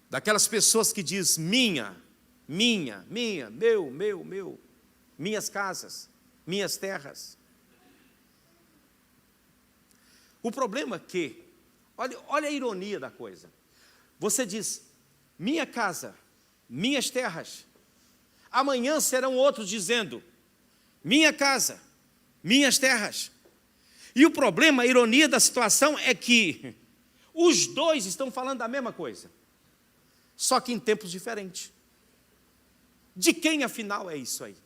Daquelas pessoas que diz minha, meu, minhas casas, minhas terras. O problema é que, olha a ironia da coisa. Você diz, minha casa, minhas terras. Amanhã serão outros dizendo, minha casa, minhas terras. E o problema, a ironia da situação é que os dois estão falando da mesma coisa, só que em tempos diferentes. De quem, afinal, é isso aí?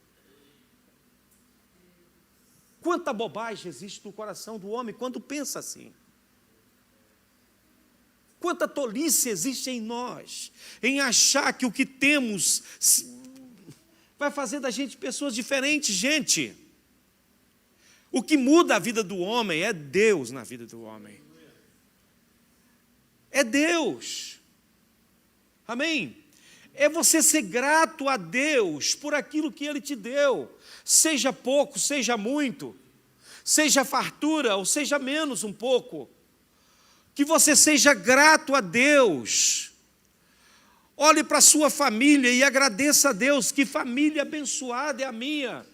Quanta bobagem existe no coração do homem quando pensa assim. Quanta tolice existe em nós, em achar que o que temos vai fazer da gente pessoas diferentes, gente. O que muda a vida do homem é Deus na vida do homem. É Deus. Amém? É você ser grato a Deus por aquilo que Ele te deu. Seja pouco, seja muito. Seja fartura ou seja menos um pouco. Que você seja grato a Deus. Olhe para a sua família e agradeça a Deus. Que família abençoada é a minha.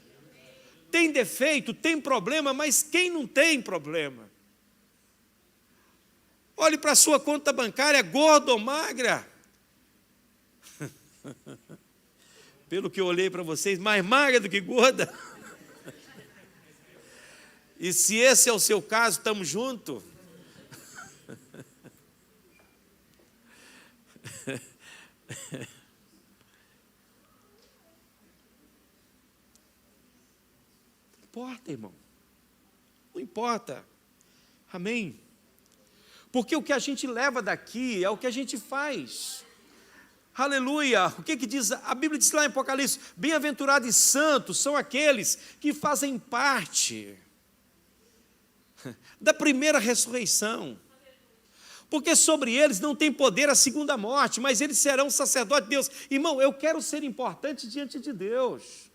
Tem defeito, tem problema, mas quem não tem problema? Olhe para a sua conta bancária, gorda ou magra. Pelo que eu olhei para vocês, mais magra do que gorda. E se esse é o seu caso, estamos juntos. Não importa, irmão. Não importa. Amém? Porque o que a gente leva daqui é o que a gente faz. Aleluia! O que diz? A Bíblia diz lá em Apocalipse: bem-aventurados e santos são aqueles que fazem parte da primeira ressurreição. Porque sobre eles não tem poder a segunda morte, mas eles serão sacerdotes de Deus. Irmão, eu quero ser importante diante de Deus.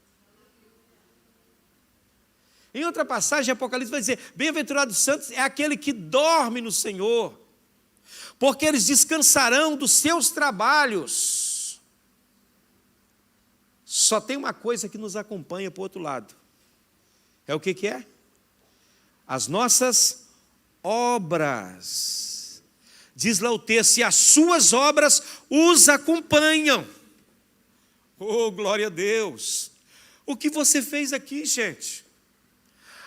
Em outra passagem, Apocalipse vai dizer: bem-aventurados e santos é aquele que dorme no Senhor, porque eles descansarão dos seus trabalhos. Só tem uma coisa que nos acompanha para o outro lado. É o que é? As nossas obras. Diz lá o texto: e as suas obras os acompanham. Oh, glória a Deus! O que você fez aqui, gente?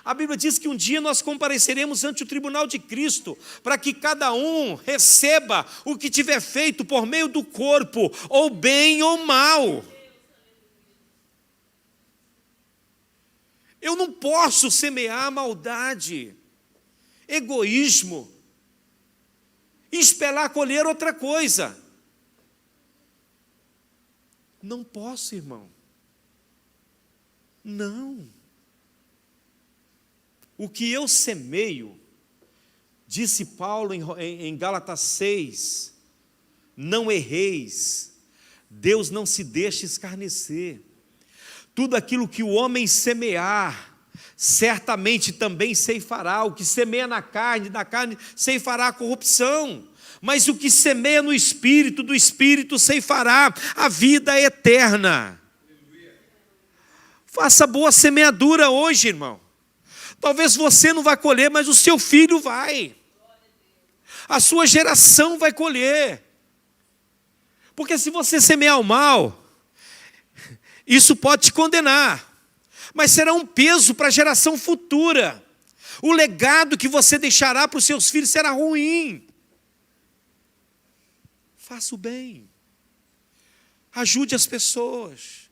A Bíblia diz que um dia nós compareceremos ante o tribunal de Cristo, para que cada um receba o que tiver feito por meio do corpo, ou bem ou mal. Eu não posso semear maldade, egoísmo, e esperar colher outra coisa. Não posso, irmão. Não. O que eu semeio, disse Paulo em Gálatas 6, não erreis, Deus não se deixa escarnecer. Tudo aquilo que o homem semear, certamente também ceifará. O que semeia na carne, da carne ceifará a corrupção. Mas o que semeia no Espírito, do Espírito ceifará a vida eterna. Faça boa semeadura hoje, irmão. Talvez você não vá colher, mas o seu filho vai. A sua geração vai colher. Porque se você semear o mal, isso pode te condenar. Mas será um peso para a geração futura. O legado que você deixará para os seus filhos será ruim. Faça o bem. Ajude as pessoas.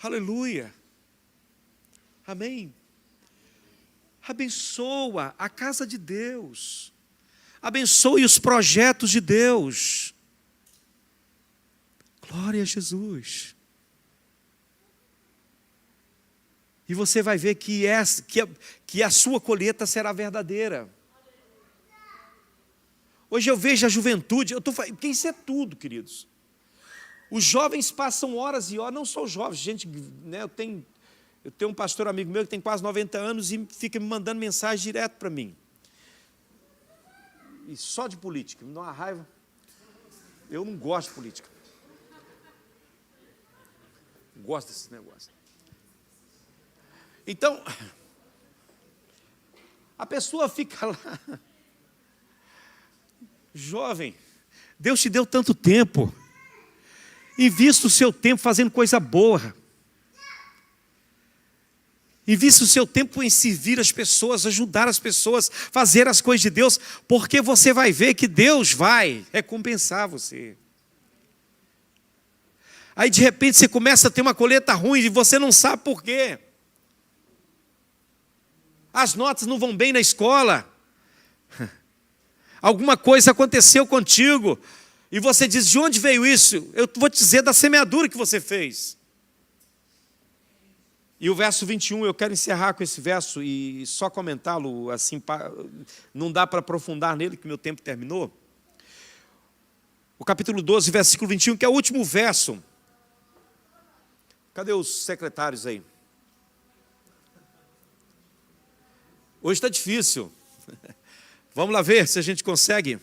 Aleluia. Amém. Abençoa a casa de Deus. Abençoe os projetos de Deus. Glória a Jesus. E você vai ver que a sua colheita será verdadeira. Hoje eu vejo a juventude, porque isso é tudo, queridos. Os jovens passam horas e horas, não só os jovens, gente, né, eu tenho um pastor amigo meu que tem quase 90 anos e fica me mandando mensagem direto para mim. E só de política, me dá uma raiva. Eu não gosto de política. Não gosto desses negócios. Então, a pessoa fica lá. Jovem, Deus te deu tanto tempo. Invista o seu tempo fazendo coisa boa. Invista o seu tempo em servir as pessoas, ajudar as pessoas, fazer as coisas de Deus, porque você vai ver que Deus vai recompensar você. Aí de repente você começa a ter uma colheita ruim e você não sabe por quê. As notas não vão bem na escola. Alguma coisa aconteceu contigo. E você diz: de onde veio isso? Eu vou te dizer da semeadura que você fez. E o verso 21, eu quero encerrar com esse verso e só comentá-lo assim, não dá para aprofundar nele, que meu tempo terminou. O capítulo 12, versículo 21, que é o último verso. Cadê os secretários aí? Hoje está difícil. Vamos lá ver se a gente consegue.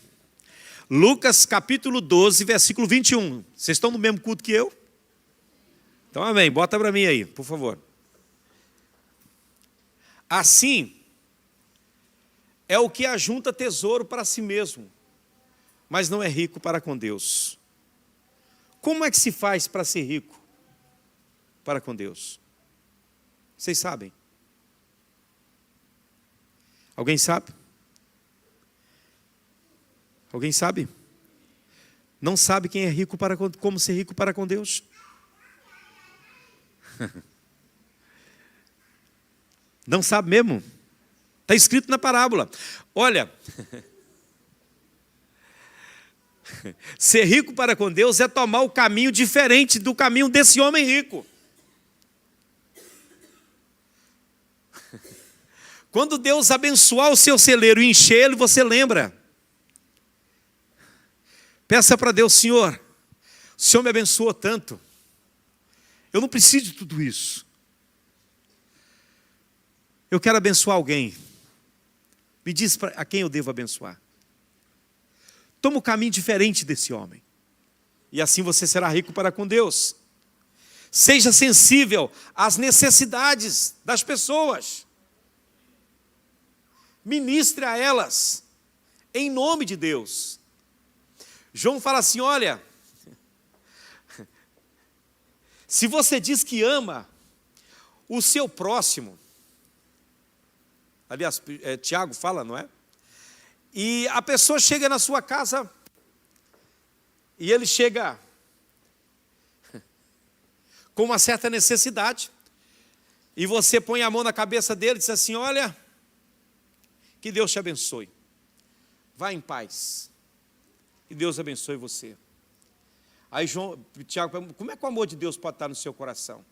Lucas capítulo 12, versículo 21. Vocês estão no mesmo culto que eu? Então amém, bota para mim aí, por favor. Assim, é o que ajunta tesouro para si mesmo, mas não é rico para com Deus. Como é que se faz para ser rico para com Deus? Vocês sabem? Alguém sabe? Alguém sabe? Não sabe quem é rico como ser rico para com Deus? Não sabe mesmo? Está escrito na parábola. Olha, Ser rico para com Deus é tomar o caminho diferente do caminho desse homem rico. Quando Deus abençoar o seu celeiro e encher ele, você lembra. Peça para Deus: Senhor, o Senhor me abençoou tanto. Eu não preciso de tudo isso. Eu quero abençoar alguém. Me diz a quem eu devo abençoar. Toma um caminho diferente desse homem. E assim você será rico para com Deus. Seja sensível às necessidades das pessoas. Ministre a elas, em nome de Deus. João fala assim: olha, se você diz que ama o seu próximo, aliás, Tiago fala, não é? E a pessoa chega na sua casa, e ele chega com uma certa necessidade, e você põe a mão na cabeça dele e diz assim: olha, que Deus te abençoe, vá em paz, que Deus abençoe você. Aí Tiago pergunta: como é que o amor de Deus pode estar no seu coração?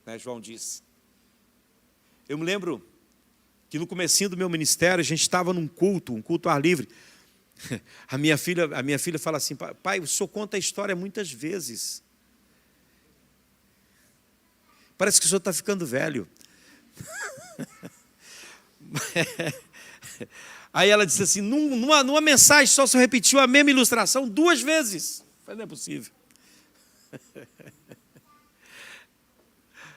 Né, João disse. Eu me lembro que no comecinho do meu ministério, a gente estava num culto, um culto ao ar livre. A minha filha fala assim: pai, o senhor conta a história muitas vezes. Parece que o senhor está ficando velho. Aí ela disse assim: numa mensagem só se repetiu a mesma ilustração 2 vezes. Eu falei: não é possível.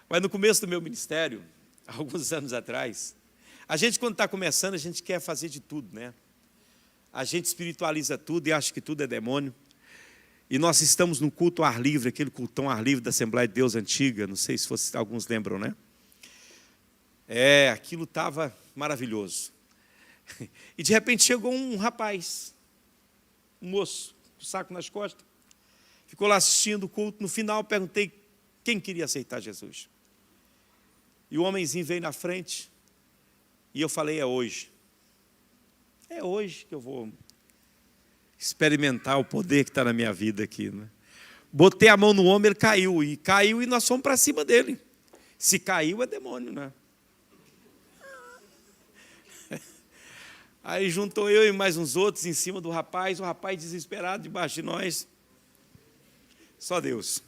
Mas no começo do meu ministério, alguns anos atrás, a gente, quando está começando, a gente quer fazer de tudo, né? A gente espiritualiza tudo e acha que tudo é demônio. E nós estamos no culto ao ar livre, aquele cultão ar livre da Assembleia de Deus antiga, não sei se alguns lembram, né? Aquilo estava maravilhoso. E de repente chegou um rapaz, um moço, com o saco nas costas, ficou lá assistindo o culto. No final perguntei quem queria aceitar Jesus. E o homenzinho veio na frente, e eu falei: é hoje. É hoje que eu vou experimentar o poder que está na minha vida aqui, né? Botei a mão no homem, ele caiu e nós fomos para cima dele. Se caiu, é demônio, né? Aí juntou eu e mais uns outros em cima do rapaz, o rapaz desesperado debaixo de nós. Só Deus.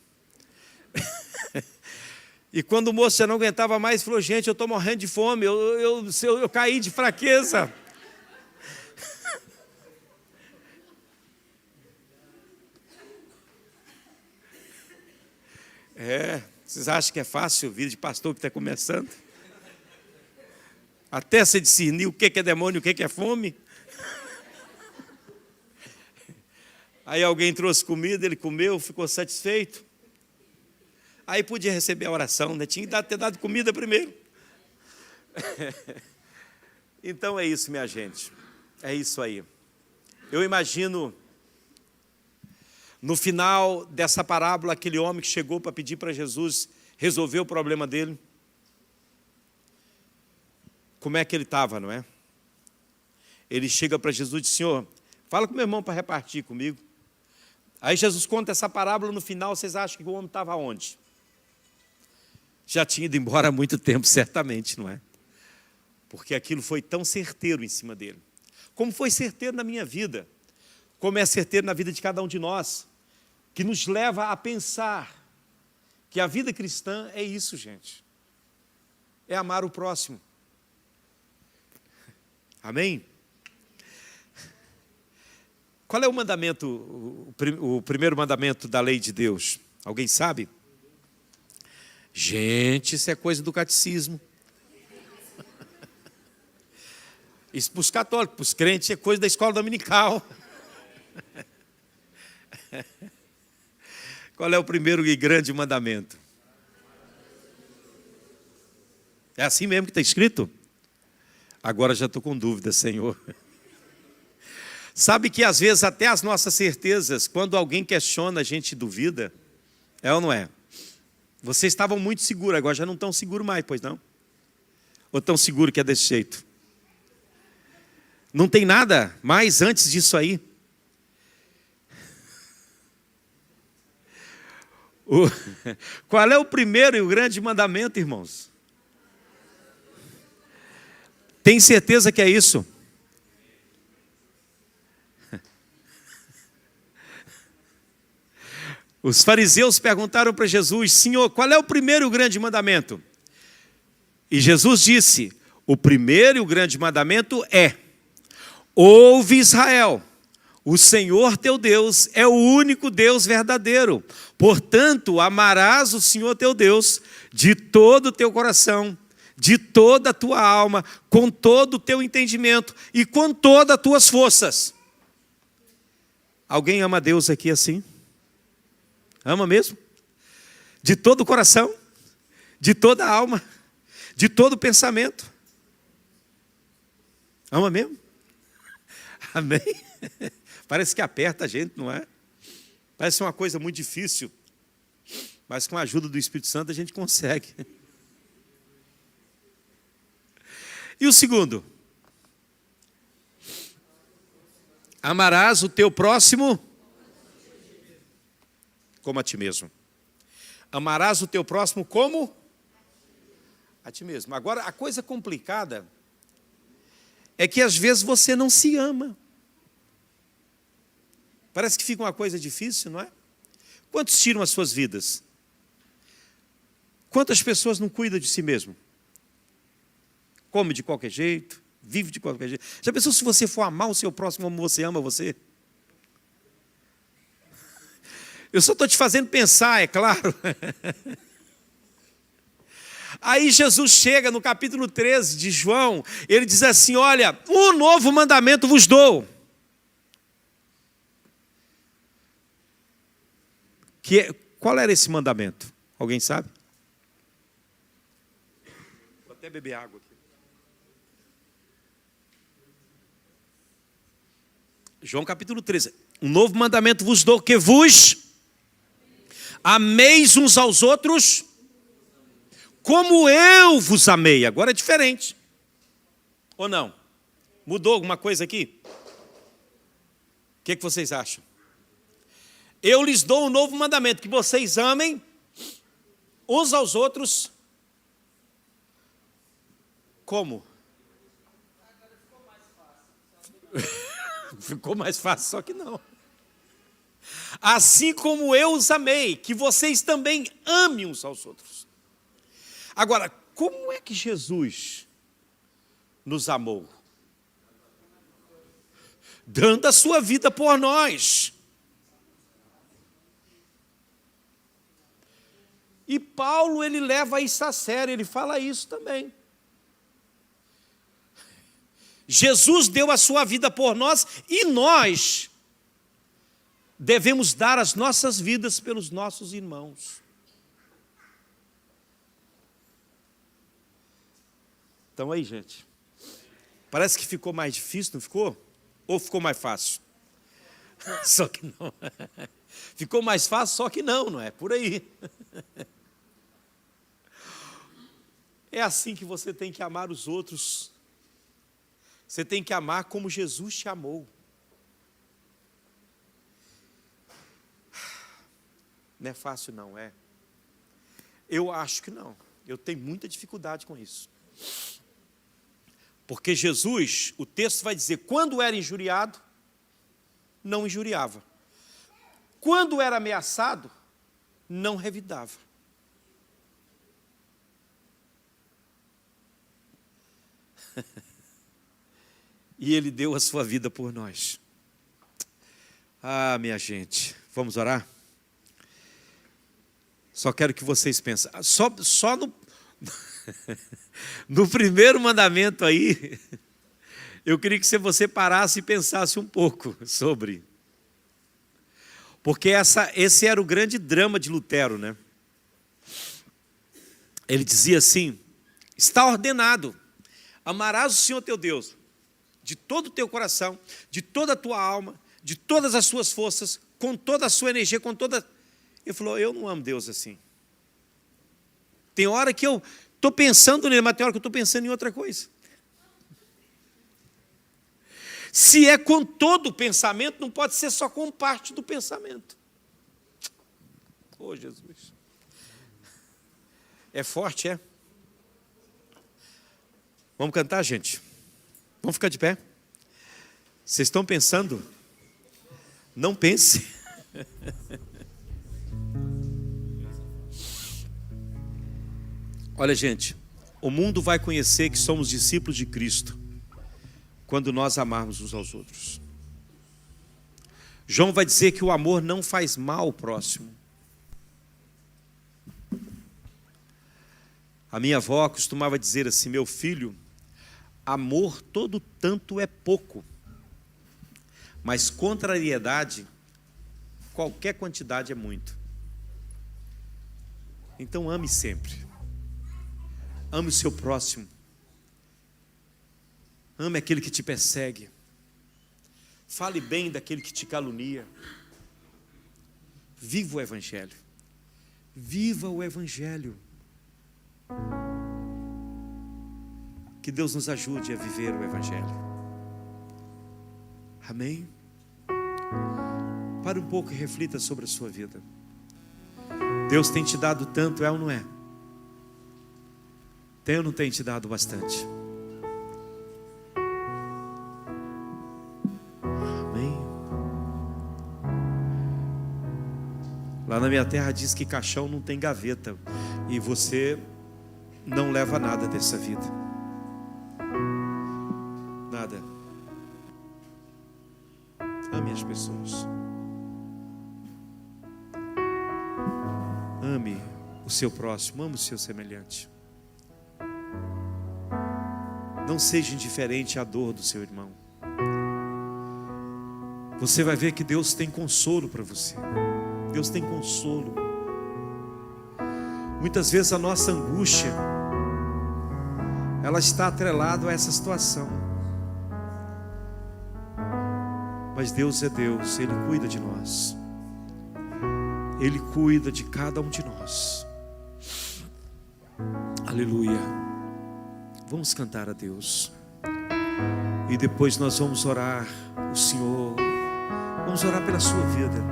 E quando o moço já não aguentava mais, falou: gente, eu estou morrendo de fome, eu caí de fraqueza. Vocês acham que é fácil a vida de pastor que está começando? Até você discernir o que é demônio e o que é fome. Aí alguém trouxe comida, ele comeu, ficou satisfeito. Aí podia receber a oração, né? Tinha que ter dado comida primeiro. Então é isso, minha gente. É isso aí. Eu imagino, no final dessa parábola, aquele homem que chegou para pedir para Jesus resolver o problema dele. Como é que ele estava, não é? Ele chega para Jesus e diz: Senhor, fala com meu irmão para repartir comigo. Aí Jesus conta essa parábola, no final vocês acham que o homem estava onde? Já tinha ido embora há muito tempo, certamente, não é? Porque aquilo foi tão certeiro em cima dele. Como foi certeiro na minha vida, como é certeiro na vida de cada um de nós, que nos leva a pensar que a vida cristã é isso, gente. É amar o próximo. Amém? Qual é o mandamento, o primeiro mandamento da lei de Deus? Alguém sabe? Gente, isso é coisa do catecismo. Isso para os católicos, para os crentes, é coisa da escola dominical. Qual é o primeiro e grande mandamento? É assim mesmo que está escrito? Agora já estou com dúvida, Senhor. Sabe que às vezes até as nossas certezas, quando alguém questiona, a gente duvida. É ou não é? Vocês estavam muito seguros, agora já não estão seguros mais, pois não? Ou estão seguros que é desse jeito? Não tem nada mais antes disso aí. O- Qual é o primeiro e o grande mandamento, irmãos? Tem certeza que é isso? Os fariseus perguntaram para Jesus: Senhor, qual é o primeiro e o grande mandamento? E Jesus disse: o primeiro e o grande mandamento é: ouve, Israel, o Senhor teu Deus é o único Deus verdadeiro. Portanto, amarás o Senhor teu Deus de todo o teu coração, de toda a tua alma, com todo o teu entendimento e com todas as tuas forças. Alguém ama Deus aqui assim? Ama mesmo? De todo o coração, de toda a alma, de todo o pensamento. Ama mesmo? Amém? Parece que aperta a gente, não é? Parece uma coisa muito difícil, mas com a ajuda do Espírito Santo a gente consegue. E o segundo? Amarás o teu próximo como a ti mesmo. Amarás o teu próximo como a ti mesmo. Agora, a coisa complicada é que às vezes você não se ama. Parece que fica uma coisa difícil, não é? Quantos tiram as suas vidas? Quantas pessoas não cuidam de si mesmo? Come de qualquer jeito, vive de qualquer jeito. Já pensou se você for amar o seu próximo como você ama você? Eu só estou te fazendo pensar, é claro. Aí Jesus chega no capítulo 13 de João, ele diz assim: olha, um novo mandamento vos dou. Qual era esse mandamento? Alguém sabe? Vou até beber água aqui. João capítulo 13. Um novo mandamento vos dou, que vos ameis uns aos outros como eu vos amei. Agora é diferente. Ou não? Mudou alguma coisa aqui? O que vocês acham? Eu lhes dou um novo mandamento, que vocês amem uns aos outros como? Ficou mais fácil, só que não. Assim como eu os amei, que vocês também amem uns aos outros. Agora, como é que Jesus nos amou? Dando a sua vida por nós. E Paulo, ele leva isso a sério, ele fala isso também. Jesus deu a sua vida por nós e nós devemos dar as nossas vidas pelos nossos irmãos. Então aí, gente, parece que ficou mais difícil, não ficou? Ou ficou mais fácil? Só que não. Ficou mais fácil, só que não é? Por aí. É assim que você tem que amar os outros. Você tem que amar como Jesus te amou. Não é fácil, não é? Eu acho que não. Eu tenho muita dificuldade com isso. Porque Jesus, o texto vai dizer, quando era injuriado, não injuriava. Quando era ameaçado, não revidava. E Ele deu a sua vida por nós. Ah, minha gente, vamos orar? Só quero que vocês pensem. Só no primeiro mandamento aí, eu queria que você parasse e pensasse um pouco sobre. Porque esse era o grande drama de Lutero, né? Ele dizia assim: está ordenado, amarás o Senhor teu Deus de todo o teu coração, de toda a tua alma, de todas as suas forças, com toda a sua energia, com toda... Ele falou, eu não amo Deus assim. Tem hora que eu estou pensando nele, mas tem hora que eu estou pensando em outra coisa. Se é com todo o pensamento, não pode ser só com parte do pensamento. Oh, Jesus. É forte, é? Vamos cantar, gente? Vamos ficar de pé? Vocês estão pensando? Não pense. Olha, gente, o mundo vai conhecer que somos discípulos de Cristo quando nós amarmos uns aos outros. João vai dizer que o amor não faz mal ao próximo. A minha avó costumava dizer assim: meu filho, amor todo tanto é pouco, mas contrariedade, qualquer quantidade é muito. Então ame sempre. Ame o seu próximo. Ame aquele que te persegue. Fale bem daquele que te calunia. Viva o Evangelho. Viva o Evangelho. Que Deus nos ajude a viver o Evangelho. Amém? Pare um pouco e reflita sobre a sua vida. Deus tem te dado tanto, é ou não é? Tem ou não tem te dado bastante? Amém? Lá na minha terra diz que caixão não tem gaveta. E você não leva nada dessa vida. Nada. Ame as pessoas. Ame o seu próximo, ame o seu semelhante. Não seja indiferente à dor do seu irmão. Você vai ver que Deus tem consolo para você. Deus tem consolo. Muitas vezes a nossa angústia, ela está atrelada a essa situação. Mas Deus é Deus, Ele cuida de nós. Ele cuida de cada um de nós. Aleluia. Vamos cantar a Deus. E depois nós vamos orar o Senhor. Vamos orar pela sua vida.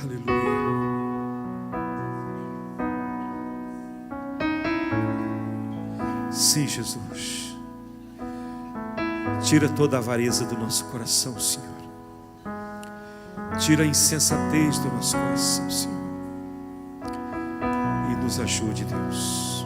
Aleluia. Sim, Jesus. Tira toda a avareza do nosso coração, Senhor. Tira a insensatez do nosso coração, Senhor. E nos ajude, Deus.